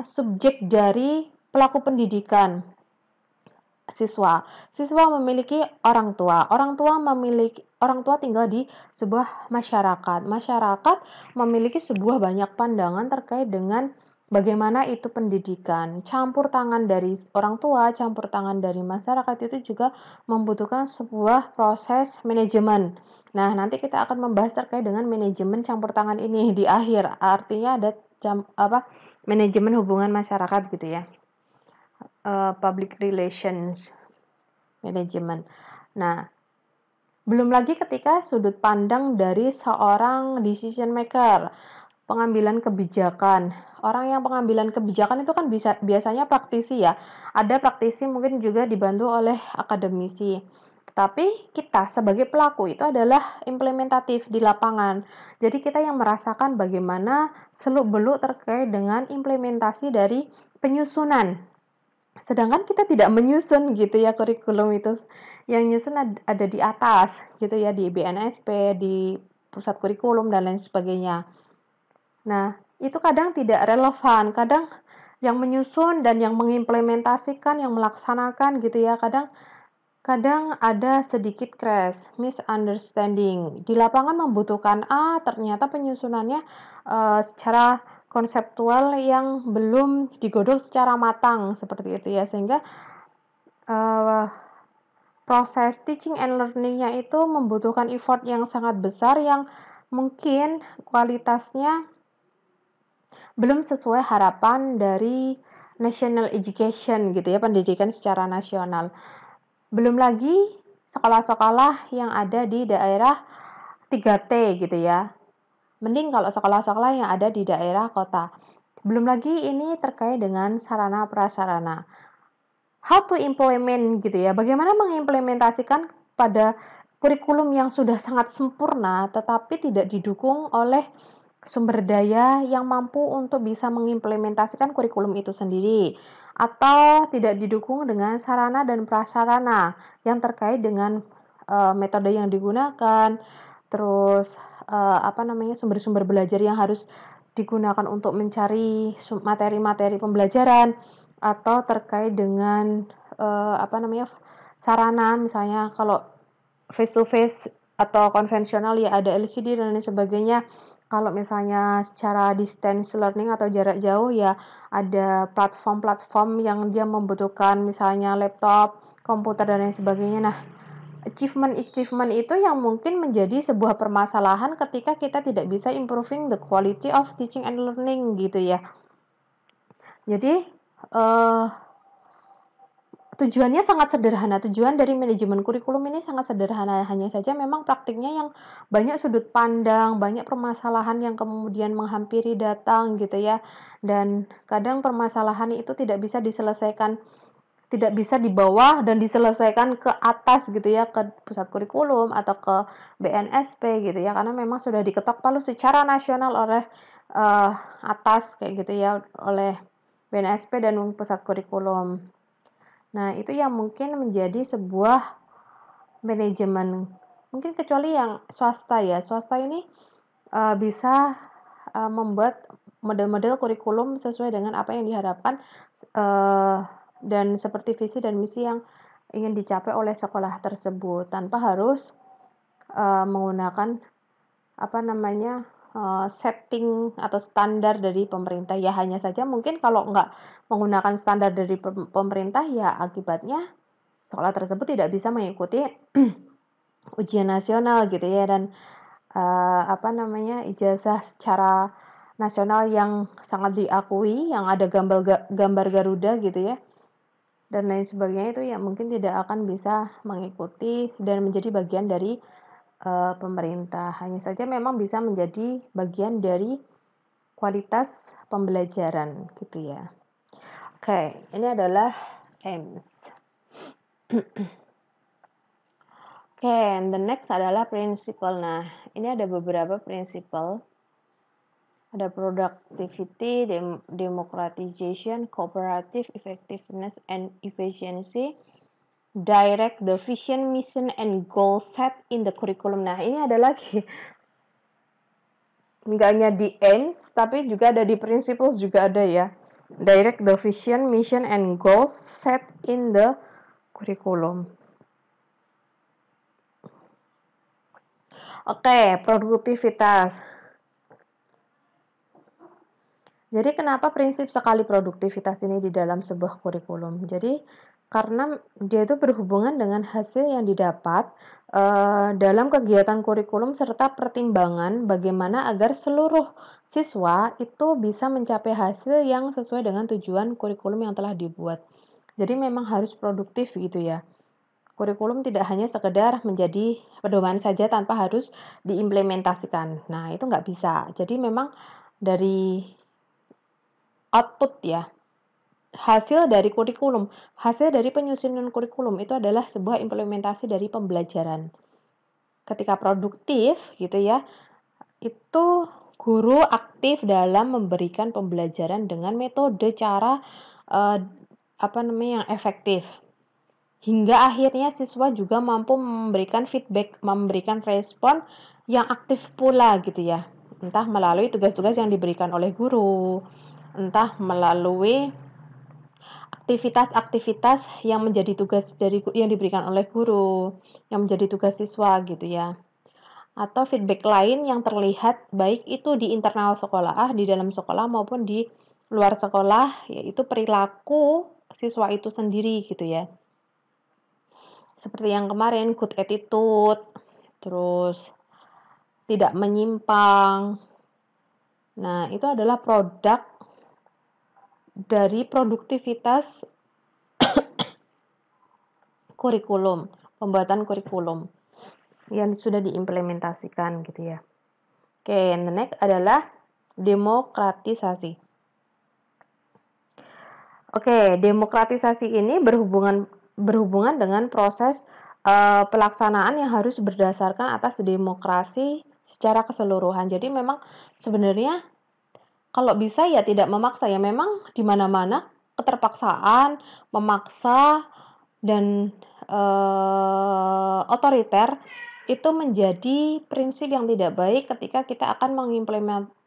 subjek dari pelaku pendidikan, siswa memiliki orang tua tinggal di sebuah masyarakat memiliki sebuah banyak pandangan terkait dengan bagaimana itu pendidikan. Campur tangan dari orang tua, campur tangan dari masyarakat itu juga membutuhkan sebuah proses manajemen. Nah, nanti kita akan membahas terkait dengan manajemen campur tangan ini di akhir. Artinya ada manajemen hubungan masyarakat gitu ya. Public relations management. Nah, belum lagi ketika sudut pandang dari seorang decision maker, pengambilan kebijakan. Orang yang pengambilan kebijakan itu kan biasanya praktisi ya. Ada praktisi mungkin juga dibantu oleh akademisi. Tetapi kita sebagai pelaku itu adalah implementatif di lapangan. Jadi kita yang merasakan bagaimana seluk-beluk terkait dengan implementasi dari penyusunan. Sedangkan kita tidak menyusun gitu ya kurikulum itu. Yang nyusun ada di atas gitu ya, di BNSP, di pusat kurikulum dan lain sebagainya. Nah, itu kadang tidak relevan. Kadang yang menyusun dan yang mengimplementasikan, yang melaksanakan gitu ya, kadang ada sedikit crash, misunderstanding. Di lapangan membutuhkan A, ternyata penyusunannya secara konseptual yang belum digodok secara matang seperti itu ya, sehingga proses teaching and learning-nya itu membutuhkan effort yang sangat besar yang mungkin kualitasnya belum sesuai harapan dari national education gitu ya, pendidikan secara nasional. Belum lagi sekolah-sekolah yang ada di daerah 3T gitu ya. Mending kalau sekolah-sekolah yang ada di daerah kota. Belum lagi ini terkait dengan sarana prasarana. How to implement gitu ya. Bagaimana mengimplementasikan pada kurikulum yang sudah sangat sempurna tetapi tidak didukung oleh sumber daya yang mampu untuk bisa mengimplementasikan kurikulum itu sendiri atau tidak didukung dengan sarana dan prasarana yang terkait dengan metode yang digunakan, terus sumber-sumber belajar yang harus digunakan untuk mencari materi-materi pembelajaran atau terkait dengan sarana, misalnya kalau face to face atau konvensional ya ada LCD dan lain sebagainya. Kalau misalnya secara distance learning atau jarak jauh ya ada platform-platform yang dia membutuhkan misalnya laptop, komputer dan lain sebagainya. Nah, achievement itu yang mungkin menjadi sebuah permasalahan ketika kita tidak bisa improving the quality of teaching and learning gitu ya. Jadi tujuannya sangat sederhana. Tujuan dari manajemen kurikulum ini sangat sederhana, hanya saja memang praktiknya yang banyak sudut pandang, banyak permasalahan yang kemudian menghampiri datang gitu ya. Dan kadang permasalahan itu tidak bisa diselesaikan, tidak bisa di bawah dan diselesaikan ke atas gitu ya, ke pusat kurikulum atau ke BNSP gitu ya, karena memang sudah diketok palu secara nasional oleh atas kayak gitu ya, oleh BNSP dan pusat kurikulum. Nah, itu yang mungkin menjadi sebuah manajemen, mungkin kecuali yang swasta ya. Swasta ini bisa membuat model-model kurikulum sesuai dengan apa yang diharapkan dan seperti visi dan misi yang ingin dicapai oleh sekolah tersebut tanpa harus menggunakan apa namanya setting atau standar dari pemerintah ya. Hanya saja mungkin kalau nggak menggunakan standar dari pemerintah ya akibatnya sekolah tersebut tidak bisa mengikuti ujian nasional gitu ya, dan apa namanya ijazah secara nasional yang sangat diakui, yang ada gambar Garuda gitu ya, dan lain sebagainya, itu ya mungkin tidak akan bisa mengikuti dan menjadi bagian dari pemerintah. Hanya saja memang bisa menjadi bagian dari kualitas pembelajaran gitu ya. Oke, ini adalah aims. Oke, and the next adalah principle. Nah, ini ada beberapa principle. Ada productivity, democratization, cooperative effectiveness and efficiency, direct the vision, mission, and goal set in the curriculum. Nah, ini ada lagi. Nggak hanya di aims, tapi juga ada di principles juga ada ya. Direct the vision, mission, and goals set in the curriculum. Oke, produktivitas. Jadi kenapa prinsip sekali produktivitas ini di dalam sebuah kurikulum? Jadi karena dia itu berhubungan dengan hasil yang didapat dalam kegiatan kurikulum serta pertimbangan bagaimana agar seluruh siswa itu bisa mencapai hasil yang sesuai dengan tujuan kurikulum yang telah dibuat. Jadi memang harus produktif gitu ya. Kurikulum tidak hanya sekedar menjadi pedoman saja tanpa harus diimplementasikan. Nah, itu nggak bisa. Jadi memang dari output ya, hasil dari kurikulum, hasil dari penyusunan kurikulum itu adalah sebuah implementasi dari pembelajaran. Ketika produktif gitu ya, itu guru aktif dalam memberikan pembelajaran dengan metode cara yang efektif. Hingga akhirnya siswa juga mampu memberikan feedback, memberikan respon yang aktif pula gitu ya. Entah melalui tugas-tugas yang diberikan oleh guru, entah melalui aktivitas-aktivitas yang menjadi tugas yang diberikan oleh guru, yang menjadi tugas siswa gitu ya. Atau feedback lain yang terlihat baik itu di internal sekolah, di dalam sekolah maupun di luar sekolah, yaitu perilaku siswa itu sendiri gitu ya. Seperti yang kemarin, good attitude, terus tidak menyimpang. Nah, itu adalah produk dari produktivitas kurikulum, pembuatan kurikulum yang sudah diimplementasikan gitu ya. Oke, and the next adalah demokratisasi. Oke, demokratisasi ini berhubungan dengan proses pelaksanaan yang harus berdasarkan atas demokrasi secara keseluruhan. Jadi memang sebenarnya kalau bisa ya tidak memaksa ya, memang di mana-mana keterpaksaan, memaksa dan otoriter itu menjadi prinsip yang tidak baik ketika kita akan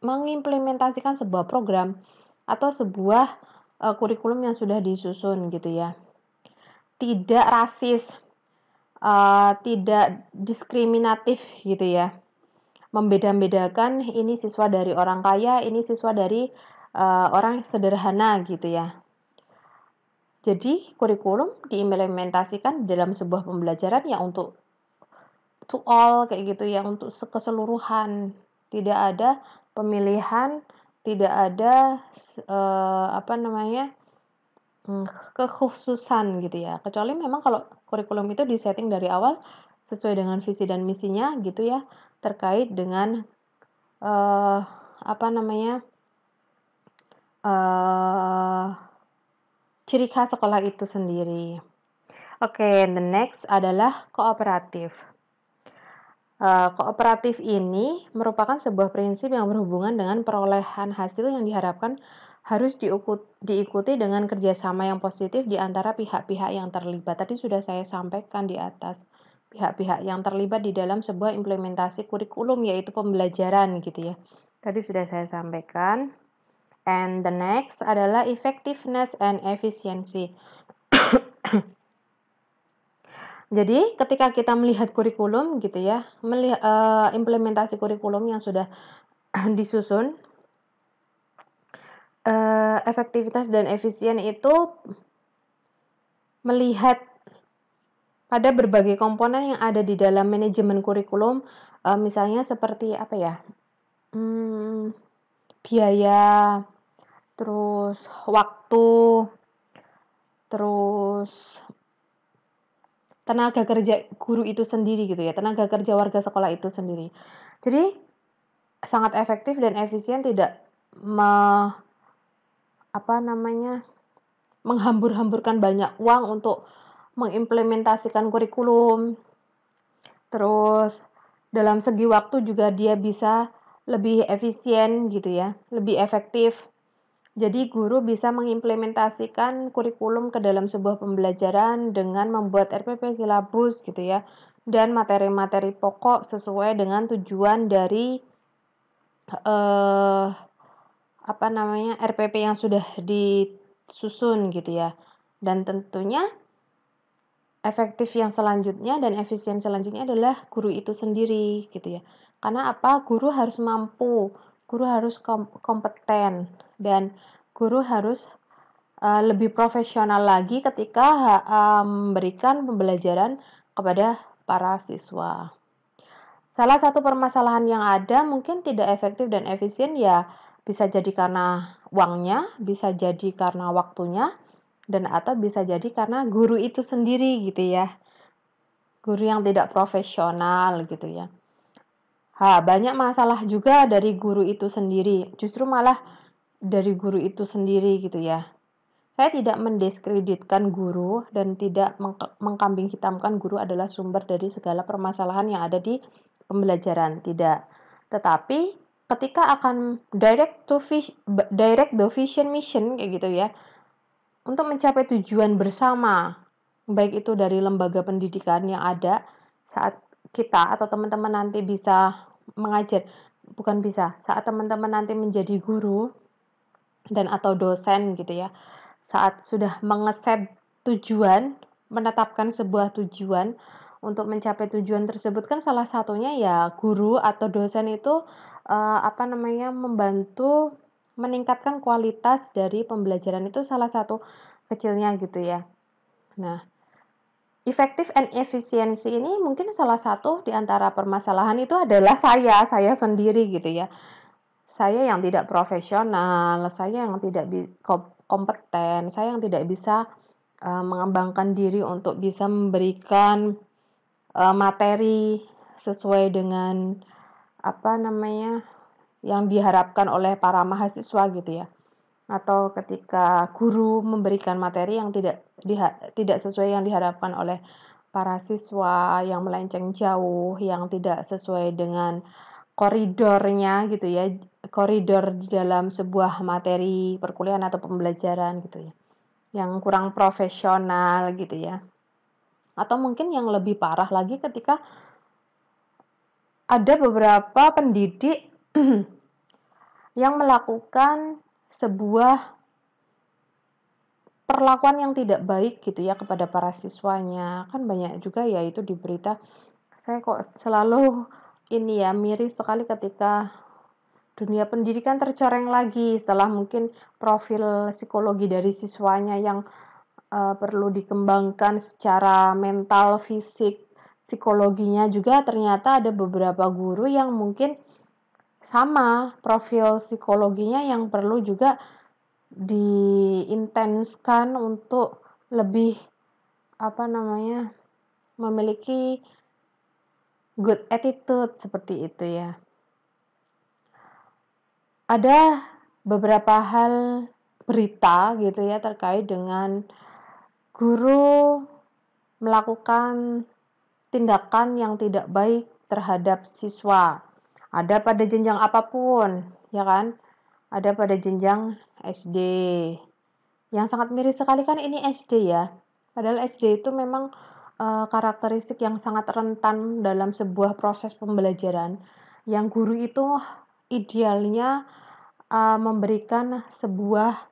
mengimplementasikan sebuah program atau sebuah kurikulum yang sudah disusun gitu ya. Tidak rasis, tidak diskriminatif gitu ya. Membeda-bedakan ini siswa dari orang kaya, ini siswa dari orang sederhana gitu ya. Jadi kurikulum diimplementasikan dalam sebuah pembelajaran ya untuk to all kayak gitu ya, untuk keseluruhan. Tidak ada pemilihan, tidak ada kekhususan gitu ya. Kecuali memang kalau kurikulum itu disetting dari awal sesuai dengan visi dan misinya gitu ya, terkait dengan, eee, apa namanya, eee, ciri khas sekolah itu sendiri. Oke, the next adalah kooperatif. Kooperatif ini merupakan sebuah prinsip yang berhubungan dengan perolehan hasil yang diharapkan harus diikuti dengan kerjasama yang positif di antara pihak-pihak yang terlibat. Tadi sudah saya sampaikan di atas, pihak-pihak yang terlibat di dalam sebuah implementasi kurikulum, yaitu pembelajaran gitu ya. Tadi sudah saya sampaikan. And the next adalah effectiveness and efficiency. Jadi ketika kita melihat kurikulum gitu ya, implementasi kurikulum yang sudah disusun, efektivitas dan efisien itu melihat pada berbagai komponen yang ada di dalam manajemen kurikulum, misalnya seperti apa ya, biaya, terus waktu, terus tenaga kerja guru itu sendiri gitu ya, tenaga kerja warga sekolah itu sendiri. Jadi sangat efektif dan efisien, tidak menghambur-hamburkan banyak uang untuk mengimplementasikan kurikulum. Terus dalam segi waktu juga dia bisa lebih efisien gitu ya, lebih efektif. Jadi guru bisa mengimplementasikan kurikulum ke dalam sebuah pembelajaran dengan membuat RPP silabus gitu ya, dan materi-materi pokok sesuai dengan tujuan dari RPP yang sudah disusun gitu ya. Dan tentunya efektif yang selanjutnya dan efisien selanjutnya adalah guru itu sendiri gitu ya. Karena apa? Guru harus mampu, guru harus kompeten, dan guru harus lebih profesional lagi ketika memberikan pembelajaran kepada para siswa. Salah satu permasalahan yang ada mungkin tidak efektif dan efisien ya bisa jadi karena uangnya, bisa jadi karena waktunya, dan atau bisa jadi karena guru itu sendiri gitu ya. Guru yang tidak profesional gitu ya. Banyak masalah juga dari guru itu sendiri. Justru malah dari guru itu sendiri gitu ya. Saya tidak mendiskreditkan guru dan tidak mengkambing hitamkan guru adalah sumber dari segala permasalahan yang ada di pembelajaran, tidak. Tetapi ketika akan direct the vision mission kayak gitu ya, untuk mencapai tujuan bersama, baik itu dari lembaga pendidikan yang ada saat kita atau teman-teman nanti bisa mengajar, saat teman-teman nanti menjadi guru dan atau dosen gitu ya, saat sudah mengeset tujuan, menetapkan sebuah tujuan untuk mencapai tujuan tersebut, kan salah satunya ya guru atau dosen itu membantu meningkatkan kualitas dari pembelajaran, itu salah satu kecilnya gitu ya. Nah, effective and efficiency ini mungkin salah satu di antara permasalahan itu adalah saya sendiri gitu ya. Saya yang tidak profesional, saya yang tidak kompeten, saya yang tidak bisa mengembangkan diri untuk bisa memberikan materi sesuai dengan yang diharapkan oleh para mahasiswa gitu ya. Atau ketika guru memberikan materi yang tidak sesuai yang diharapkan oleh para siswa, yang melenceng jauh, yang tidak sesuai dengan koridornya gitu ya, koridor di dalam sebuah materi perkuliahan atau pembelajaran gitu ya, yang kurang profesional gitu ya. Atau mungkin yang lebih parah lagi ketika ada beberapa pendidik yang melakukan sebuah perlakuan yang tidak baik gitu ya kepada para siswanya. Kan banyak juga ya itu di berita. Saya kok selalu miris sekali ketika dunia pendidikan tercoreng lagi setelah mungkin profil psikologi dari siswanya yang perlu dikembangkan secara mental, fisik, psikologinya juga, ternyata ada beberapa guru yang mungkin sama profil psikologinya yang perlu juga diintenskan untuk lebih, memiliki good attitude seperti itu ya. Ada beberapa hal berita gitu ya terkait dengan guru melakukan tindakan yang tidak baik terhadap siswa. Ada pada jenjang apapun, ya kan? Ada pada jenjang SD. Yang sangat miris sekali kan ini SD ya. Padahal SD itu memang karakteristik yang sangat rentan dalam sebuah proses pembelajaran. Yang guru itu idealnya memberikan sebuah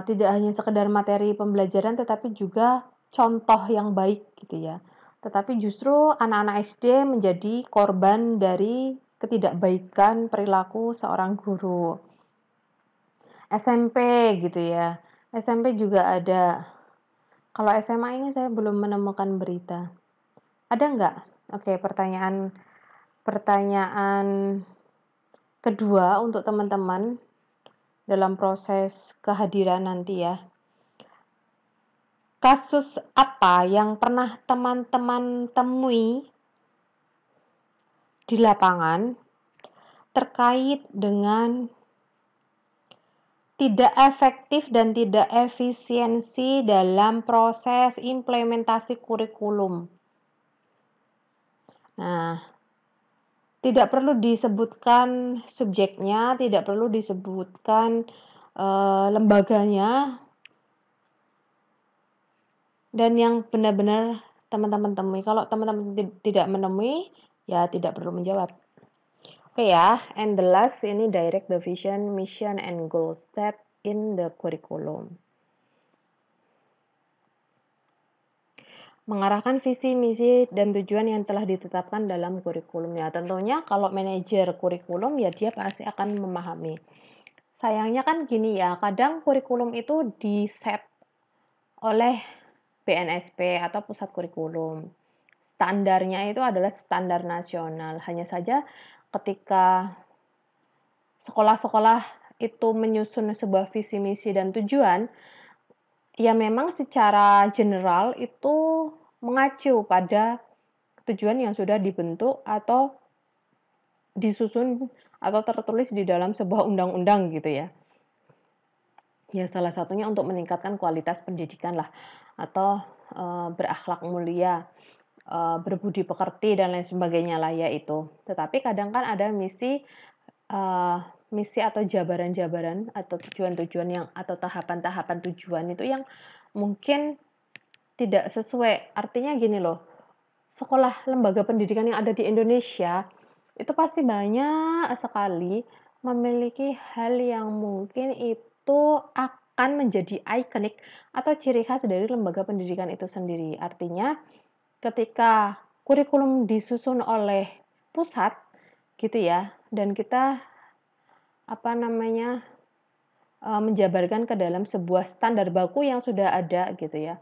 tidak hanya sekedar materi pembelajaran tetapi juga contoh yang baik gitu ya. Tetapi justru anak-anak SD menjadi korban dari ketidakbaikan perilaku seorang guru. SMP gitu ya. SMP juga ada. Kalau SMA ini saya belum menemukan berita. Ada nggak? Oke, pertanyaan kedua untuk teman-teman dalam proses kehadiran nanti ya. Kasus apa yang pernah teman-teman temui di lapangan terkait dengan tidak efektif dan tidak efisiensi dalam proses implementasi kurikulum? Nah, tidak perlu disebutkan subjeknya, tidak perlu disebutkan lembaganya, dan yang benar-benar teman-teman temui. Kalau teman-teman tidak menemui, ya tidak perlu menjawab. Oke ya, and the last ini direct the vision, mission, and goals set in the curriculum. Mengarahkan visi, misi, dan tujuan yang telah ditetapkan dalam kurikulumnya. Tentunya kalau manajer kurikulum ya dia pasti akan memahami. Sayangnya kan gini ya, kadang kurikulum itu di-set oleh BNSP atau pusat kurikulum. Standarnya itu adalah standar nasional. Hanya saja ketika sekolah-sekolah itu menyusun sebuah visi, misi, dan tujuan, ya memang secara general itu mengacu pada tujuan yang sudah dibentuk atau disusun atau tertulis di dalam sebuah undang-undang gitu ya. Ya salah satunya untuk meningkatkan kualitas pendidikan lah, atau berakhlak mulia, berbudi pekerti dan lain sebagainya lah ya itu. Tetapi kadang kan ada misi atau jabaran-jabaran atau tujuan-tujuan yang atau tahapan-tahapan tujuan itu yang mungkin tidak sesuai. Artinya gini loh, sekolah lembaga pendidikan yang ada di Indonesia itu pasti banyak sekali memiliki hal yang mungkin itu akan menjadi ikonik atau ciri khas dari lembaga pendidikan itu sendiri. Artinya ketika kurikulum disusun oleh pusat gitu ya, dan kita menjabarkan ke dalam sebuah standar baku yang sudah ada gitu ya,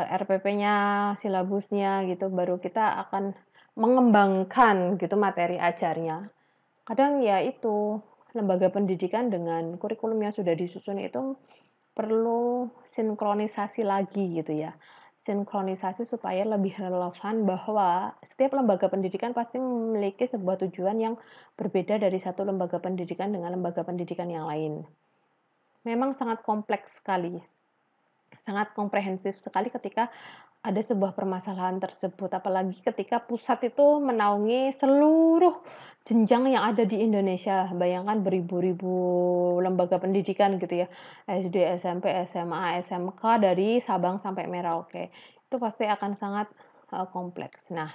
RPP-nya, silabusnya gitu, baru kita akan mengembangkan gitu materi ajarnya. Kadang ya itu, lembaga pendidikan dengan kurikulum yang sudah disusun itu perlu sinkronisasi lagi gitu ya. Sinkronisasi supaya lebih relevan bahwa setiap lembaga pendidikan pasti memiliki sebuah tujuan yang berbeda dari satu lembaga pendidikan dengan lembaga pendidikan yang lain. Memang sangat kompleks sekali, sangat komprehensif sekali ketika ada sebuah permasalahan tersebut, apalagi ketika pusat itu menaungi seluruh jenjang yang ada di Indonesia. Bayangkan beribu-ribu lembaga pendidikan gitu ya, SD, SMP, SMA, SMK dari Sabang sampai Merauke. Itu pasti akan sangat kompleks. Nah,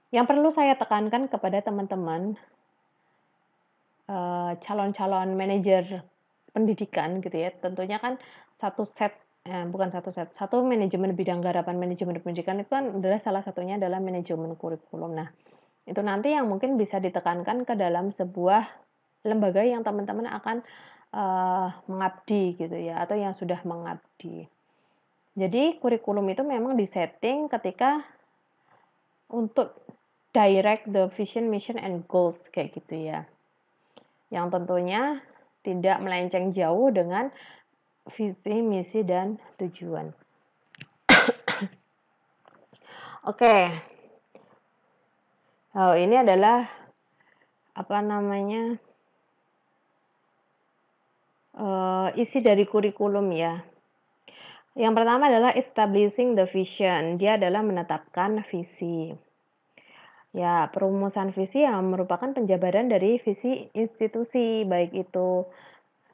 yang perlu saya tekankan kepada teman-teman calon-calon manajer pendidikan gitu ya, tentunya kan satu manajemen bidang garapan manajemen pendidikan itu kan adalah salah satunya adalah manajemen kurikulum. Nah, itu nanti yang mungkin bisa ditekankan ke dalam sebuah lembaga yang teman-teman akan mengabdi gitu ya, atau yang sudah mengabdi. Jadi kurikulum itu memang disetting ketika untuk direct the vision, mission, and goals kayak gitu ya. Yang tentunya tidak melenceng jauh dengan visi, misi, dan tujuan. Oke. Oh, ini adalah isi dari kurikulum ya. Yang pertama adalah establishing the vision. Dia adalah menetapkan visi. Ya, perumusan visi yang merupakan penjabaran dari visi institusi, baik itu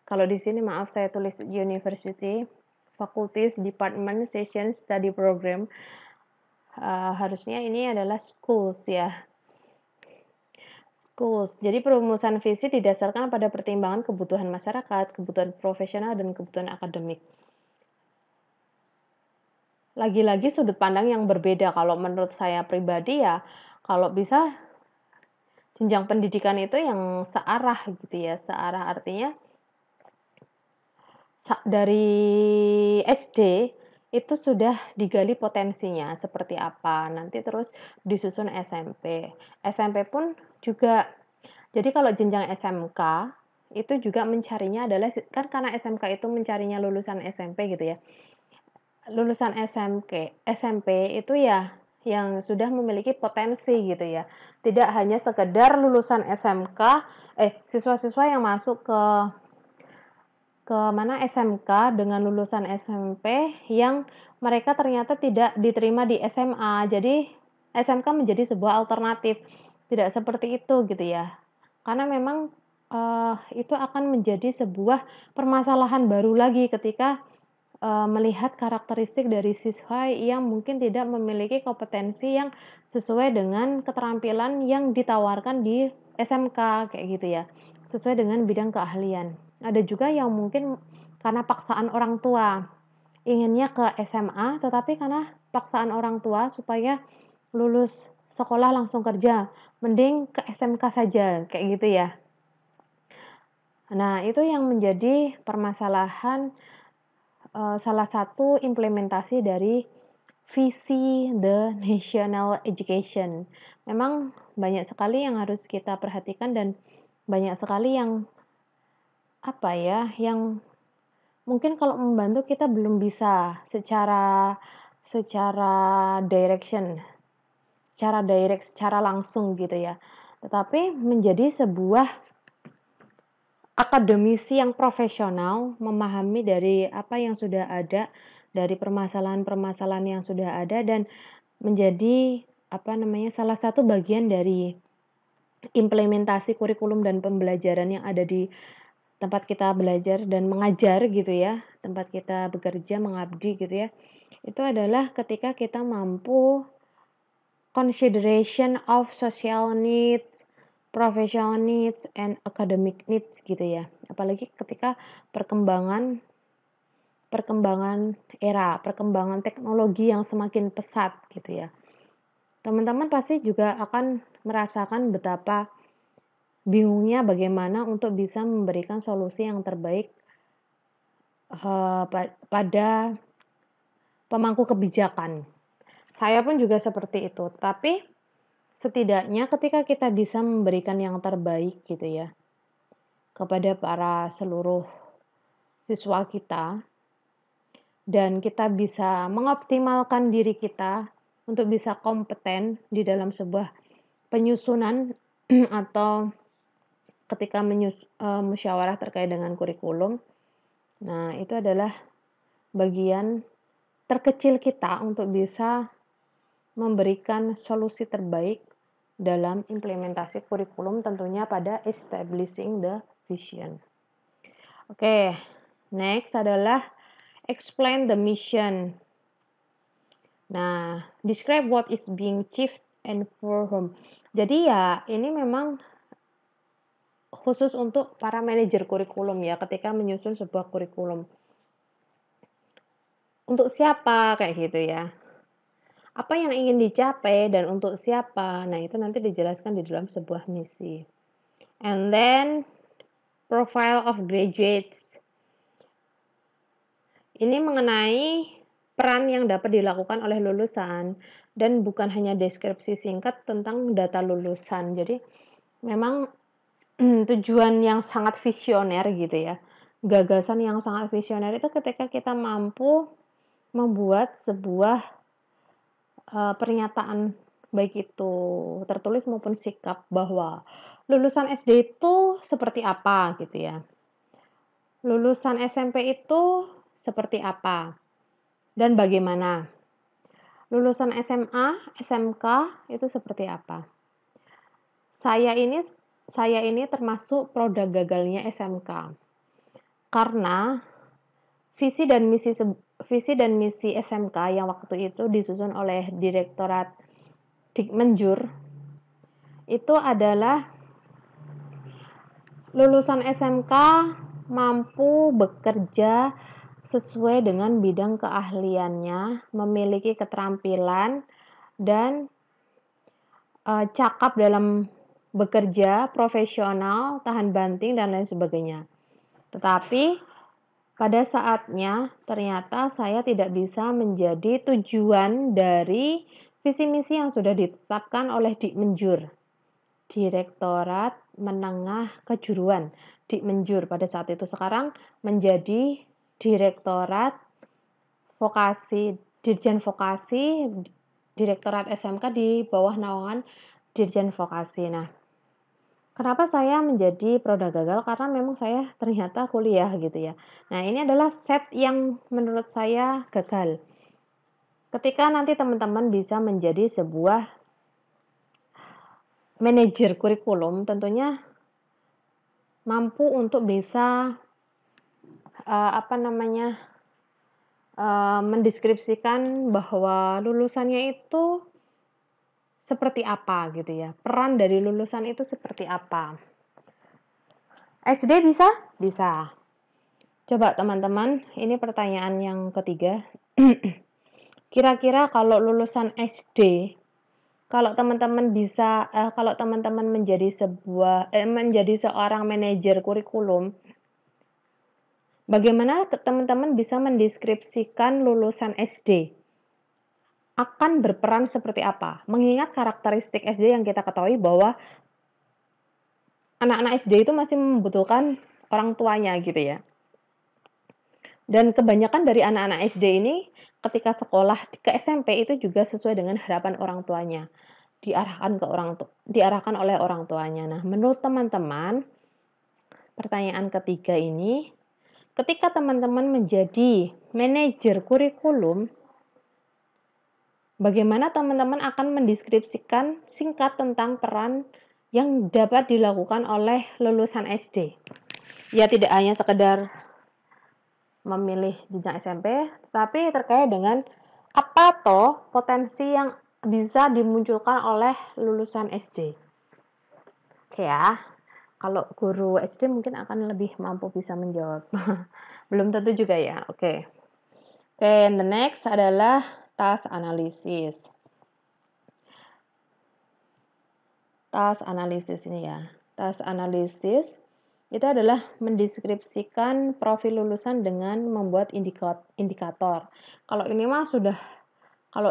kalau di sini maaf saya tulis university, faculties, department, session, study program. Harusnya ini adalah schools ya. Schools. Jadi perumusan visi didasarkan pada pertimbangan kebutuhan masyarakat, kebutuhan profesional, dan kebutuhan akademik. Lagi-lagi sudut pandang yang berbeda. Kalau menurut saya pribadi ya, kalau bisa jenjang pendidikan itu yang searah gitu ya. Searah artinya dari SD itu sudah digali potensinya seperti apa. Nanti terus disusun SMP. SMP pun juga, jadi kalau jenjang SMK itu juga mencarinya adalah, kan karena SMK itu mencarinya lulusan SMP gitu ya. Lulusan SMP itu ya yang sudah memiliki potensi gitu ya. Tidak hanya sekedar lulusan SMK, siswa-siswa yang masuk ke SMK dengan lulusan SMP yang mereka ternyata tidak diterima di SMA. Jadi SMK menjadi sebuah alternatif. Tidak seperti itu gitu ya. Karena memang itu akan menjadi sebuah permasalahan baru lagi ketika melihat karakteristik dari siswa yang mungkin tidak memiliki kompetensi yang sesuai dengan keterampilan yang ditawarkan di SMK kayak gitu ya. Sesuai dengan bidang keahlian. Ada juga yang mungkin karena paksaan orang tua, inginnya ke SMA, tetapi karena paksaan orang tua supaya lulus sekolah langsung kerja, mending ke SMK saja, kayak gitu ya. Nah, itu yang menjadi permasalahan, salah satu implementasi dari visi The National Education. Memang banyak sekali yang harus kita perhatikan dan banyak sekali yang yang mungkin kalau membantu kita belum bisa secara direct, secara langsung gitu ya. Tetapi menjadi sebuah akademisi yang profesional, memahami dari apa yang sudah ada, dari permasalahan-permasalahan yang sudah ada, dan menjadi salah satu bagian dari implementasi kurikulum dan pembelajaran yang ada di tempat kita belajar dan mengajar gitu ya, tempat kita bekerja, mengabdi gitu ya. Itu adalah ketika kita mampu consideration of social needs, professional needs, and academic needs gitu ya. Apalagi ketika perkembangan teknologi yang semakin pesat gitu ya. Teman-teman pasti juga akan merasakan betapa bingungnya bagaimana untuk bisa memberikan solusi yang terbaik pada pemangku kebijakan. Saya pun juga seperti itu, tapi setidaknya ketika kita bisa memberikan yang terbaik gitu ya kepada para seluruh siswa kita, dan kita bisa mengoptimalkan diri kita untuk bisa kompeten di dalam sebuah penyusunan atau ketika musyawarah terkait dengan kurikulum. Nah, itu adalah bagian terkecil kita untuk bisa memberikan solusi terbaik dalam implementasi kurikulum, tentunya pada establishing the vision. Oke, next adalah explain the mission. Nah, describe what is being achieved and for whom. Jadi ya, ini memang khusus untuk para manajer kurikulum ya, ketika menyusun sebuah kurikulum. Untuk siapa, kayak gitu ya. Apa yang ingin dicapai dan untuk siapa. Nah, itu nanti dijelaskan di dalam sebuah misi. And then, profile of graduates. Ini mengenai peran yang dapat dilakukan oleh lulusan dan bukan hanya deskripsi singkat tentang data lulusan. Jadi, memang tujuan yang sangat visioner gitu ya, gagasan yang sangat visioner itu ketika kita mampu membuat sebuah, pernyataan baik itu tertulis maupun sikap bahwa lulusan SD itu seperti apa gitu ya, lulusan SMP itu seperti apa dan bagaimana, lulusan SMA, SMK itu seperti apa. Saya ini saya ini termasuk produk gagalnya SMK. Karena visi dan misi SMK yang waktu itu disusun oleh Direktorat Dikmenjur itu adalah lulusan SMK mampu bekerja sesuai dengan bidang keahliannya, memiliki keterampilan dan cakap dalam bekerja, profesional, tahan banting dan lain sebagainya. Tetapi pada saatnya ternyata saya tidak bisa menjadi tujuan dari visi misi yang sudah ditetapkan oleh Dikmenjur, Direktorat Menengah Kejuruan, Dikmenjur pada saat itu. Sekarang menjadi Direktorat Vokasi, Dirjen Vokasi, Direktorat SMK di bawah naungan Dirjen Vokasi. Nah, kenapa saya menjadi produk gagal? Karena memang saya ternyata kuliah gitu ya. Nah, ini adalah set yang menurut saya gagal. Ketika nanti teman-teman bisa menjadi sebuah manajer kurikulum, tentunya mampu untuk bisa mendeskripsikan bahwa lulusannya itu seperti apa gitu ya. Peran dari lulusan itu seperti apa. SD bisa? Bisa. Coba teman-teman, ini pertanyaan yang ketiga. Kira-kira kalau lulusan SD, kalau teman-teman menjadi seorang manajer kurikulum, bagaimana teman-teman bisa mendeskripsikan lulusan SD? Akan berperan seperti apa? Mengingat karakteristik SD yang kita ketahui bahwa anak-anak SD itu masih membutuhkan orang tuanya gitu ya. Dan kebanyakan dari anak-anak SD ini ketika sekolah ke SMP itu juga sesuai dengan harapan orang tuanya, diarahkan oleh orang tuanya. Nah, menurut teman-teman, pertanyaan ketiga ini, ketika teman-teman menjadi manajer kurikulum, bagaimana teman-teman akan mendeskripsikan singkat tentang peran yang dapat dilakukan oleh lulusan SD? Ya, tidak hanya sekedar memilih jenjang SMP, tapi terkait dengan apa toh potensi yang bisa dimunculkan oleh lulusan SD. Oke ya, kalau guru SD mungkin akan lebih mampu bisa menjawab. Belum tentu juga ya, oke. Oke, and the next adalah task analysis. Task analysis ini ya. Task analysis itu adalah mendeskripsikan profil lulusan dengan membuat indikator. Kalau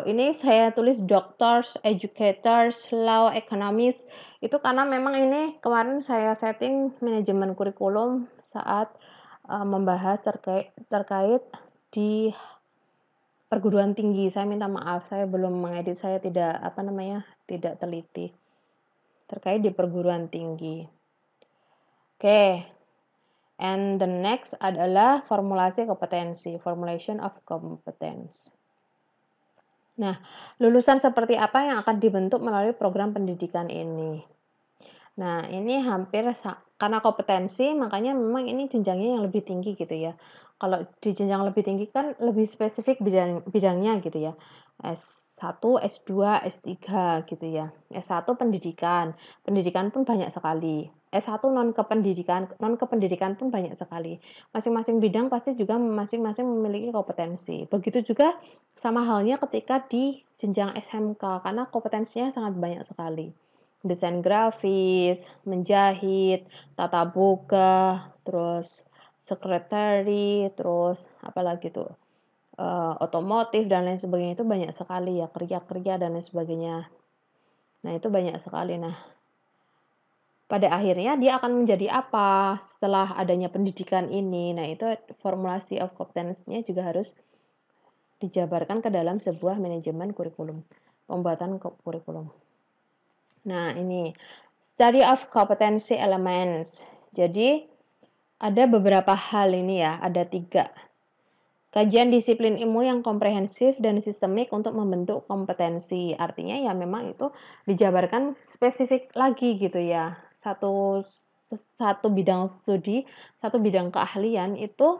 ini saya tulis doctors, educators, law, economists, itu karena memang ini kemarin saya setting manajemen kurikulum saat membahas terkait di perguruan tinggi. Saya minta maaf, saya belum mengedit, saya tidak teliti terkait di perguruan tinggi. Oke. And the next adalah formulasi kompetensi, formulation of competence. Nah, lulusan seperti apa yang akan dibentuk melalui program pendidikan ini? Nah, ini karena kompetensi, makanya memang ini jenjangnya yang lebih tinggi gitu ya. Kalau di jenjang lebih tinggi kan lebih spesifik bidangnya gitu ya. S1, S2, S3 gitu ya. S1 pendidikan. Pendidikan pun banyak sekali. S1 non kependidikan pun banyak sekali. Masing-masing bidang pasti juga masing-masing memiliki kompetensi. Begitu juga sama halnya ketika di jenjang SMK karena kompetensinya sangat banyak sekali. Desain grafis, menjahit, tata boga, terus sekretari, terus apalagi tuh otomotif dan lain sebagainya itu banyak sekali ya, kerja-kerja dan lain sebagainya. Nah, itu banyak sekali. Nah, pada akhirnya dia akan menjadi apa setelah adanya pendidikan ini. Nah, itu formulasi of competence-nya juga harus dijabarkan ke dalam sebuah manajemen kurikulum, pembuatan kurikulum. Nah, ini study of competency elements. Jadi, ada beberapa hal ini ya, ada 3. Kajian disiplin ilmu yang komprehensif dan sistemik untuk membentuk kompetensi. Artinya ya memang itu dijabarkan spesifik lagi gitu ya. Satu bidang studi, satu bidang keahlian itu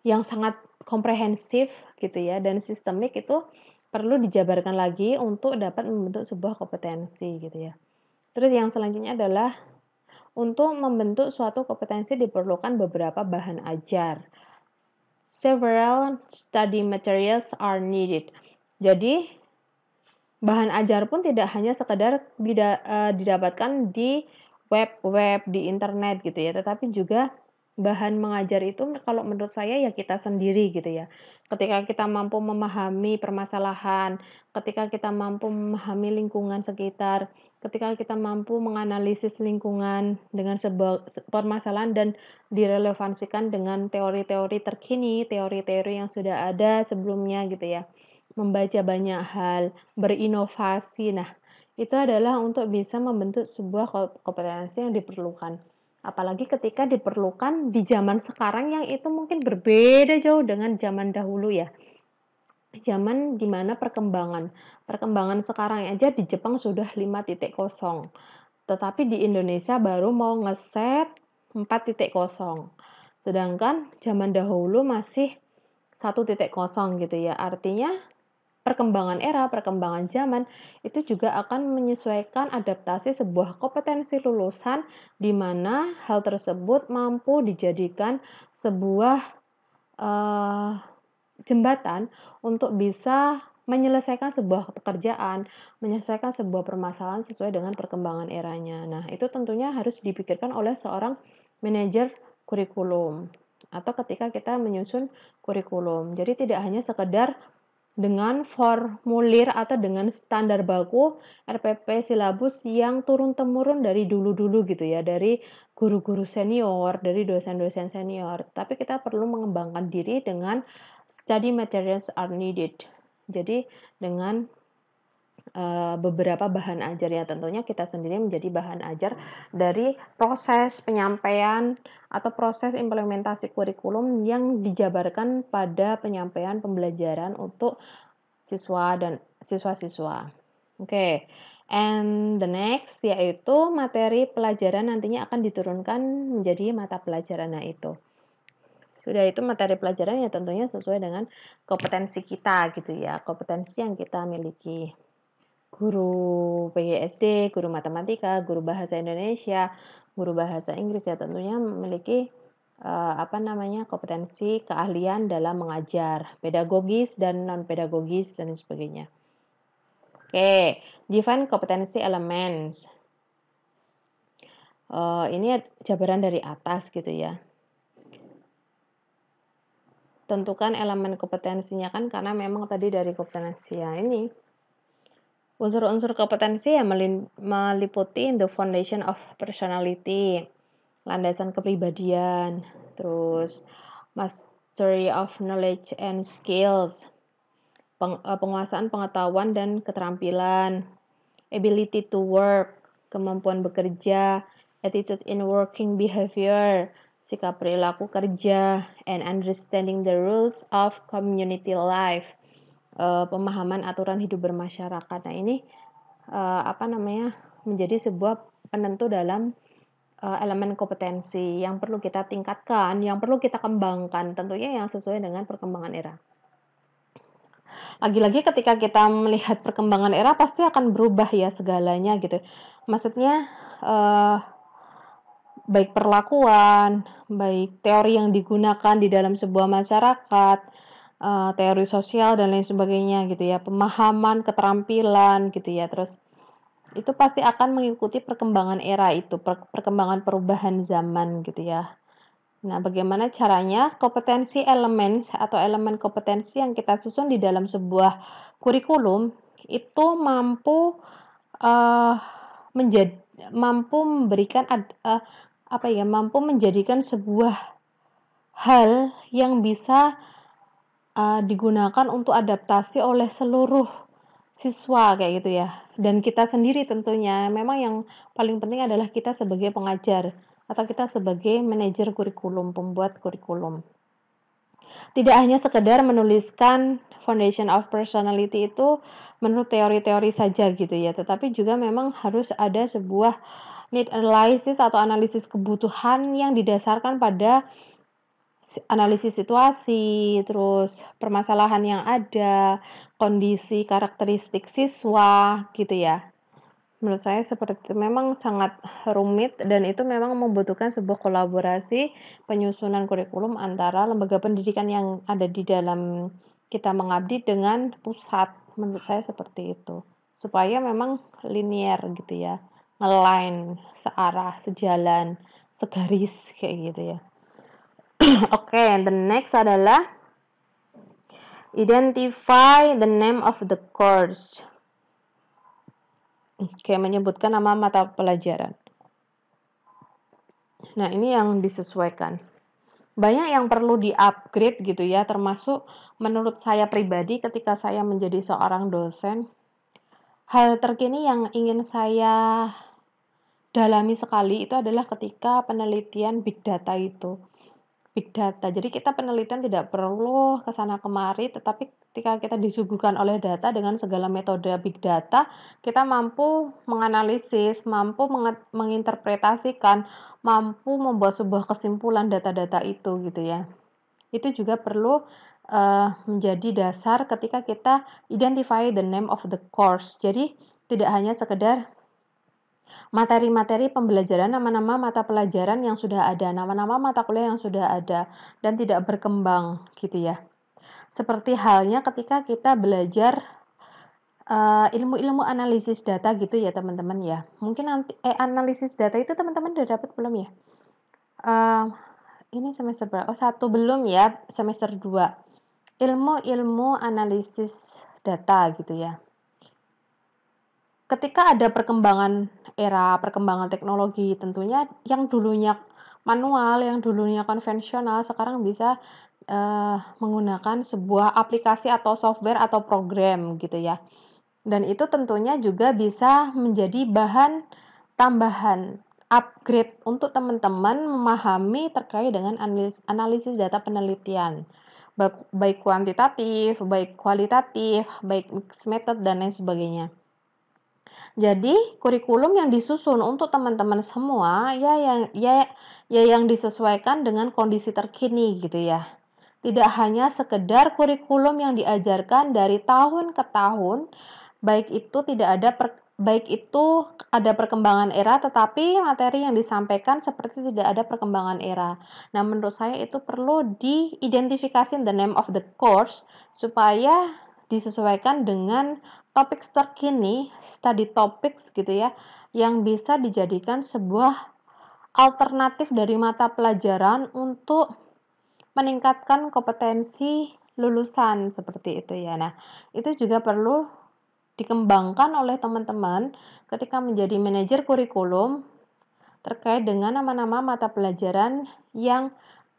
yang sangat komprehensif gitu ya, dan sistemik itu perlu dijabarkan lagi untuk dapat membentuk sebuah kompetensi gitu ya. Terus yang selanjutnya adalah untuk membentuk suatu kompetensi diperlukan beberapa bahan ajar. Several study materials are needed. Jadi, bahan ajar pun tidak hanya sekedar didapatkan di web, di internet gitu ya, tetapi juga bahan mengajar itu kalau menurut saya ya kita sendiri gitu ya. Ketika kita mampu memahami permasalahan, ketika kita mampu memahami lingkungan sekitar, ketika kita mampu menganalisis lingkungan dengan sebuah permasalahan dan direlevansikan dengan teori-teori terkini, teori-teori yang sudah ada sebelumnya gitu ya. Membaca banyak hal, berinovasi. Nah, itu adalah untuk bisa membentuk sebuah kompetensi yang diperlukan. Apalagi ketika diperlukan di zaman sekarang yang itu mungkin berbeda jauh dengan zaman dahulu ya. Zaman dimana perkembangan sekarang aja di Jepang sudah 5.0. Tetapi di Indonesia baru mau ngeset 4.0. Sedangkan zaman dahulu masih 1.0 gitu ya. Artinya perkembangan zaman, itu juga akan menyesuaikan adaptasi sebuah kompetensi lulusan di mana hal tersebut mampu dijadikan sebuah jembatan untuk bisa menyelesaikan sebuah pekerjaan, menyelesaikan sebuah permasalahan sesuai dengan perkembangan eranya. Nah, itu tentunya harus dipikirkan oleh seorang manajer kurikulum atau ketika kita menyusun kurikulum. Jadi tidak hanya sekedar dengan formulir atau dengan standar baku RPP silabus yang turun-temurun dari dulu-dulu gitu ya, dari guru-guru senior, dari dosen-dosen senior. Tapi kita perlu mengembangkan diri dengan study materials are needed. Jadi dengan beberapa bahan ajar ya, tentunya kita sendiri menjadi bahan ajar dari proses penyampaian atau proses implementasi kurikulum yang dijabarkan pada penyampaian pembelajaran untuk siswa dan siswa-siswa. Oke, and the next yaitu materi pelajaran nantinya akan diturunkan menjadi mata pelajaran. Nah, itu. Sudah itu materi pelajaran ya tentunya sesuai dengan kompetensi kita gitu ya, kompetensi yang kita miliki. Guru PGSD, guru matematika, guru bahasa Indonesia, guru bahasa Inggris ya tentunya memiliki kompetensi keahlian dalam mengajar, pedagogis dan non pedagogis dan sebagainya. Oke, define competency elements. Ini jabaran dari atas gitu ya. Tentukan elemen kompetensinya kan karena memang tadi dari kompetensi ya ini. Unsur-unsur kompetensi yang meliputi the foundation of personality, landasan kepribadian, terus mastery of knowledge and skills, penguasaan pengetahuan dan keterampilan, ability to work, kemampuan bekerja, attitude in working behavior, sikap perilaku kerja, and understanding the rules of community life, pemahaman aturan hidup bermasyarakat. Nah, ini menjadi sebuah penentu dalam elemen kompetensi yang perlu kita tingkatkan, yang perlu kita kembangkan, tentunya yang sesuai dengan perkembangan era. Lagi-lagi ketika kita melihat perkembangan era pasti akan berubah ya segalanya gitu. Maksudnya baik perlakuan, baik teori yang digunakan di dalam sebuah masyarakat, teori sosial dan lain sebagainya gitu ya, pemahaman, keterampilan gitu ya, terus itu pasti akan mengikuti perkembangan era itu, perkembangan perubahan zaman gitu ya. Nah, bagaimana caranya kompetensi elemen atau elemen kompetensi yang kita susun di dalam sebuah kurikulum itu mampu eee, menjad mampu memberikan mampu menjadikan sebuah hal yang bisa, digunakan untuk adaptasi oleh seluruh siswa kayak gitu ya, dan kita sendiri tentunya. Memang yang paling penting adalah kita sebagai pengajar atau kita sebagai manajer kurikulum, pembuat kurikulum. Tidak hanya sekedar menuliskan foundation of personality itu menurut teori-teori saja gitu ya, tetapi juga memang harus ada sebuah need analysis atau analisis kebutuhan yang didasarkan pada analisis situasi, terus permasalahan yang ada, kondisi karakteristik siswa gitu ya. Menurut saya seperti itu, memang sangat rumit dan itu memang membutuhkan sebuah kolaborasi penyusunan kurikulum antara lembaga pendidikan yang ada di dalam kita mengabdi dengan pusat, menurut saya seperti itu. Supaya memang linier gitu ya, nge-line, searah, sejalan, segaris kayak gitu ya. Oke, the next adalah identify the name of the course. Oke, menyebutkan nama mata pelajaran. Nah, ini yang disesuaikan. Banyak yang perlu di-upgrade gitu ya, termasuk menurut saya pribadi ketika saya menjadi seorang dosen. Hal terkini yang ingin saya dalami sekali itu adalah ketika penelitian big data itu. Big data. Jadi kita penelitian tidak perlu ke sana kemari, tetapi ketika kita disuguhkan oleh data dengan segala metode big data, kita mampu menganalisis, mampu menginterpretasikan, mampu membuat sebuah kesimpulan data-data itu gitu ya. Itu juga perlu menjadi dasar ketika kita identify the name of the course. Jadi tidak hanya sekedar materi-materi pembelajaran, nama-nama mata pelajaran yang sudah ada, nama-nama mata kuliah yang sudah ada, dan tidak berkembang gitu ya. Seperti halnya ketika kita belajar ilmu-ilmu analisis data gitu ya teman-teman ya. Mungkin nanti analisis data itu teman-teman udah dapat belum ya? Ini semester berapa? Oh, 1 belum ya, semester 2. Ilmu-ilmu analisis data gitu ya. Ketika ada perkembangan teknologi, tentunya yang dulunya manual, yang dulunya konvensional, sekarang bisa menggunakan sebuah aplikasi atau software atau program gitu ya. Dan itu tentunya juga bisa menjadi bahan tambahan, upgrade untuk teman-teman memahami terkait dengan analisis data penelitian. Baik kuantitatif, baik kualitatif, baik mixed method, dan lain sebagainya. Jadi, kurikulum yang disusun untuk teman-teman semua yang disesuaikan dengan kondisi terkini gitu ya. Tidak hanya sekedar kurikulum yang diajarkan dari tahun ke tahun, baik itu ada perkembangan era, tetapi materi yang disampaikan seperti tidak ada perkembangan era. Nah, menurut saya itu perlu diidentifikasi the name of the course supaya disesuaikan dengan topik terkini, study topics gitu ya, yang bisa dijadikan sebuah alternatif dari mata pelajaran untuk meningkatkan kompetensi lulusan seperti itu ya. Nah, itu juga perlu dikembangkan oleh teman-teman ketika menjadi manajer kurikulum terkait dengan nama-nama mata pelajaran yang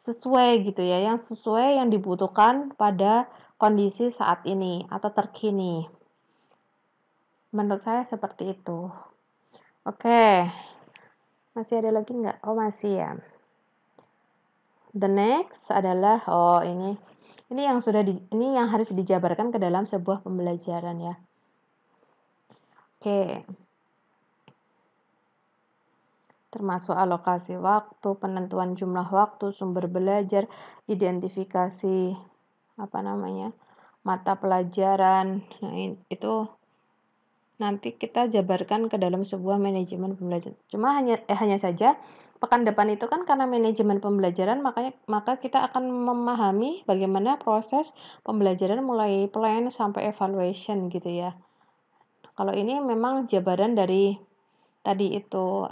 sesuai gitu ya, yang sesuai yang dibutuhkan pada kondisi saat ini atau terkini. Menurut saya seperti itu. Oke. Masih ada lagi nggak? Oh, masih ya. The next adalah ini yang harus dijabarkan ke dalam sebuah pembelajaran ya. Oke. Termasuk alokasi waktu, penentuan jumlah waktu, sumber belajar, identifikasi mata pelajaran. Nah, itu nanti kita jabarkan ke dalam sebuah manajemen pembelajaran. Cuma hanya saja pekan depan itu kan karena manajemen pembelajaran, maka kita akan memahami bagaimana proses pembelajaran mulai plan sampai evaluation gitu ya. Kalau ini memang jabaran dari tadi itu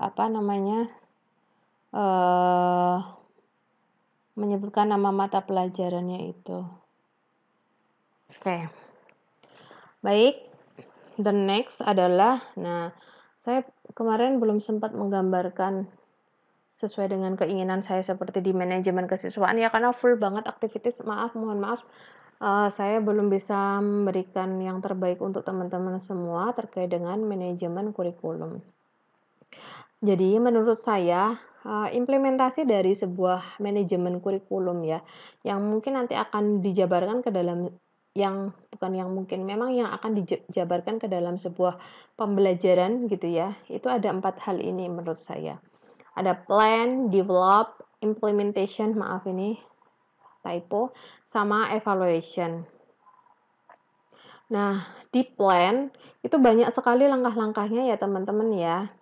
menyebutkan nama mata pelajarannya itu. Oke. Baik. the next adalah, nah, saya kemarin belum sempat menggambarkan sesuai dengan keinginan saya seperti di manajemen kesiswaan ya, karena full banget aktivitas, mohon maaf, saya belum bisa memberikan yang terbaik untuk teman-teman semua terkait dengan manajemen kurikulum. Jadi menurut saya, implementasi dari sebuah manajemen kurikulum ya, yang mungkin nanti akan dijabarkan ke dalam yang bukan yang mungkin, memang yang akan dijabarkan ke dalam sebuah pembelajaran gitu ya, itu ada 4 hal ini menurut saya. Ada plan, develop, implementation, maaf ini typo, sama evaluation. Nah, di plan itu banyak sekali langkah-langkahnya ya teman-teman ya.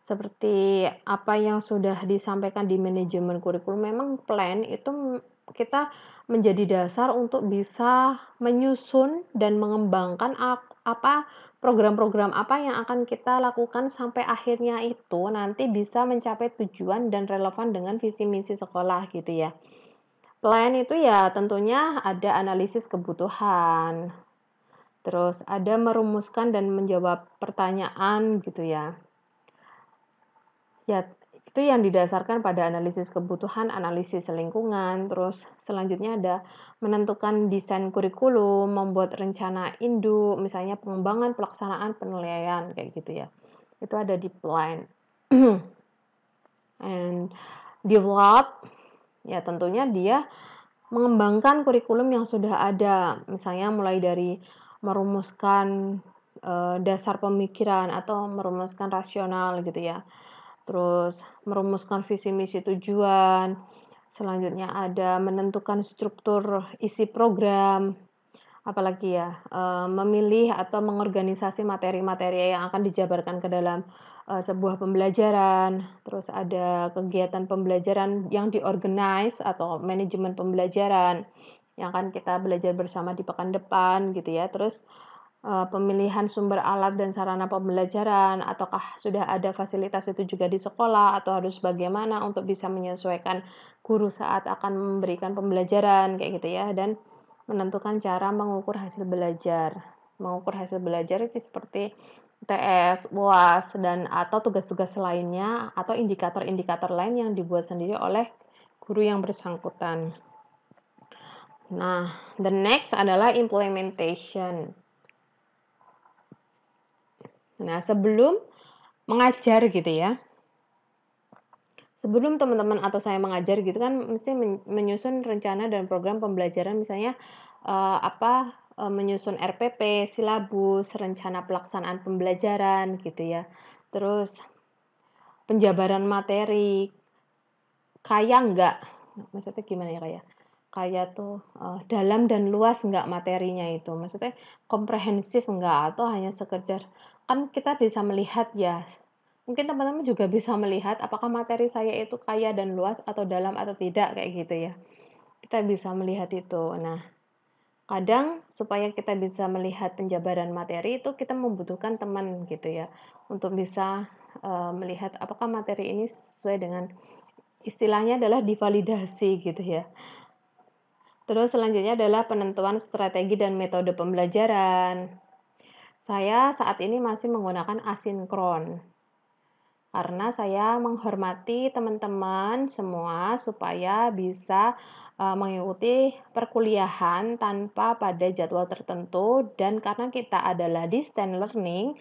Seperti apa yang sudah disampaikan di manajemen kurikulum, memang plan itu kita menjadi dasar untuk bisa menyusun dan mengembangkan apa program-program apa yang akan kita lakukan sampai akhirnya itu nanti bisa mencapai tujuan dan relevan dengan visi misi sekolah gitu ya. Plan itu ya tentunya ada analisis kebutuhan, terus ada merumuskan dan menjawab pertanyaan gitu ya. Ya, itu yang didasarkan pada analisis kebutuhan, analisis lingkungan, terus selanjutnya ada menentukan desain kurikulum, membuat rencana induk, misalnya pengembangan, pelaksanaan, penilaian, kayak gitu ya. Itu ada di plan. And develop, ya tentunya dia mengembangkan kurikulum yang sudah ada, misalnya mulai dari merumuskan dasar pemikiran atau merumuskan rasional gitu ya. Terus merumuskan visi misi tujuan, selanjutnya ada menentukan struktur isi program, apalagi ya, memilih atau mengorganisasi materi-materi yang akan dijabarkan ke dalam, sebuah pembelajaran, terus ada kegiatan pembelajaran yang di-organize atau manajemen pembelajaran, yang akan kita belajar bersama di pekan depan gitu ya. Terus, pemilihan sumber alat dan sarana pembelajaran, ataukah sudah ada fasilitas itu juga di sekolah atau harus bagaimana untuk bisa menyesuaikan guru saat akan memberikan pembelajaran, kayak gitu ya. Dan menentukan cara mengukur hasil belajar. Mengukur hasil belajar itu seperti UTS, UAS, dan atau tugas-tugas lainnya atau indikator-indikator lain yang dibuat sendiri oleh guru yang bersangkutan. Nah, the next adalah implementation. Nah, sebelum mengajar gitu ya, sebelum teman-teman atau saya mengajar gitu kan mesti menyusun rencana dan program pembelajaran, misalnya menyusun RPP, silabus, rencana pelaksanaan pembelajaran gitu ya. Terus penjabaran materi, kaya enggak, maksudnya gimana ya, kaya tuh dalam dan luas enggak materinya itu, maksudnya komprehensif enggak atau hanya sekedar, kan kita bisa melihat ya. Mungkin teman-teman juga bisa melihat apakah materi saya itu kaya dan luas atau dalam atau tidak, kayak gitu ya. Kita bisa melihat itu. Nah, kadang supaya kita bisa melihat penjabaran materi itu kita membutuhkan teman gitu ya, untuk bisa, melihat apakah materi ini sesuai dengan istilahnya adalah divalidasi gitu ya. Terus selanjutnya adalah penentuan strategi dan metode pembelajaran. Saya saat ini masih menggunakan asinkron. Karena saya menghormati teman-teman semua supaya bisa, mengikuti perkuliahan tanpa pada jadwal tertentu, dan karena kita adalah distance learning,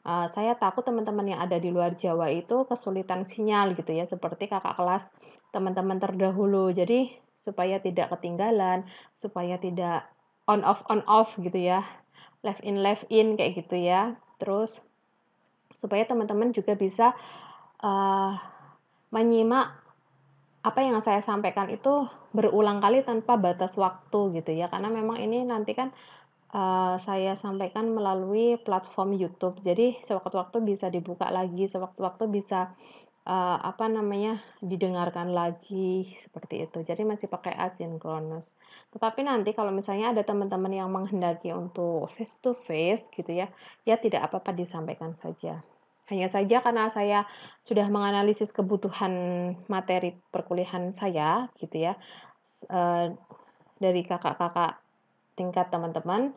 saya takut teman-teman yang ada di luar Jawa itu kesulitan sinyal gitu ya, seperti kakak kelas teman-teman terdahulu. Jadi supaya tidak ketinggalan, supaya tidak on off gitu ya, left in kayak gitu ya. Terus supaya teman-teman juga bisa Eee, menyimak apa yang saya sampaikan itu berulang kali tanpa batas waktu gitu ya, karena memang ini nanti kan, saya sampaikan melalui platform YouTube. Jadi sewaktu-waktu bisa dibuka lagi, sewaktu-waktu bisa, didengarkan lagi, seperti itu. Jadi masih pakai asinkronus. Tetapi nanti kalau misalnya ada teman-teman yang menghendaki untuk face to face gitu ya, ya tidak apa-apa disampaikan saja. Hanya saja karena saya sudah menganalisis kebutuhan materi perkuliahan saya gitu ya, eee, dari kakak-kakak tingkat teman-teman,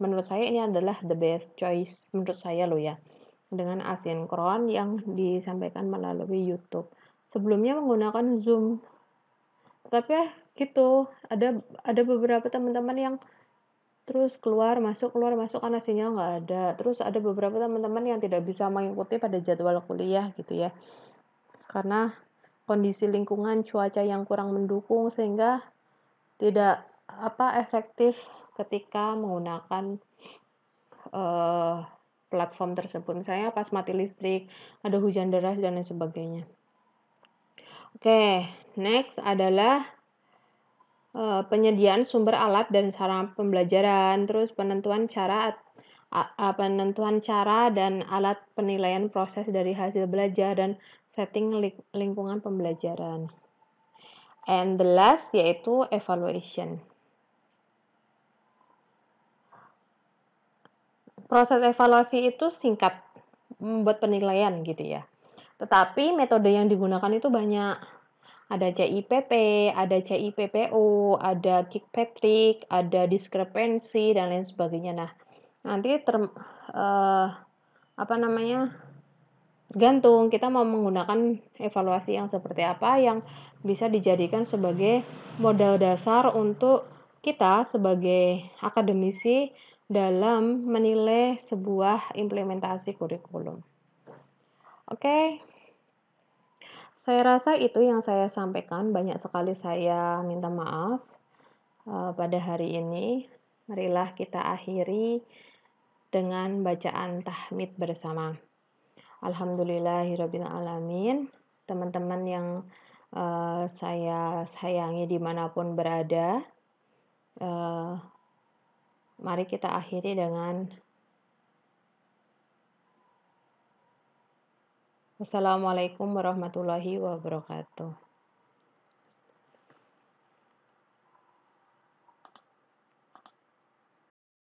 menurut saya ini adalah the best choice menurut saya loh ya, dengan asinkron yang disampaikan melalui YouTube. Sebelumnya menggunakan Zoom, tapi gitu, ada beberapa teman-teman yang terus keluar masuk karena sinyal nggak ada. Terus ada beberapa teman-teman yang tidak bisa mengikuti pada jadwal kuliah gitu ya, karena kondisi lingkungan cuaca yang kurang mendukung sehingga tidak efektif ketika menggunakan eh, platform tersebut. Misalnya pas mati listrik, ada hujan deras dan lain sebagainya. Oke, next adalah penyediaan sumber alat dan sarana pembelajaran, terus penentuan cara dan alat penilaian proses dari hasil belajar dan setting lingkungan pembelajaran. And the last yaitu evaluation. Proses evaluasi itu singkat, membuat penilaian gitu ya. Tetapi metode yang digunakan itu banyak. Ada CIPP, ada CIPPO, ada Kirkpatrick, ada diskrepensi dan lain sebagainya. Nah, nanti tergantung kita mau menggunakan evaluasi yang seperti apa yang bisa dijadikan sebagai modal dasar untuk kita sebagai akademisi dalam menilai sebuah implementasi kurikulum. Oke, saya rasa itu yang saya sampaikan. Banyak sekali saya minta maaf pada hari ini. Marilah kita akhiri dengan bacaan tahmid bersama. Alhamdulillahirabbil alamin. Teman-teman yang saya sayangi dimanapun berada, mari kita akhiri dengan Wassalamualaikum warahmatullahi wabarakatuh.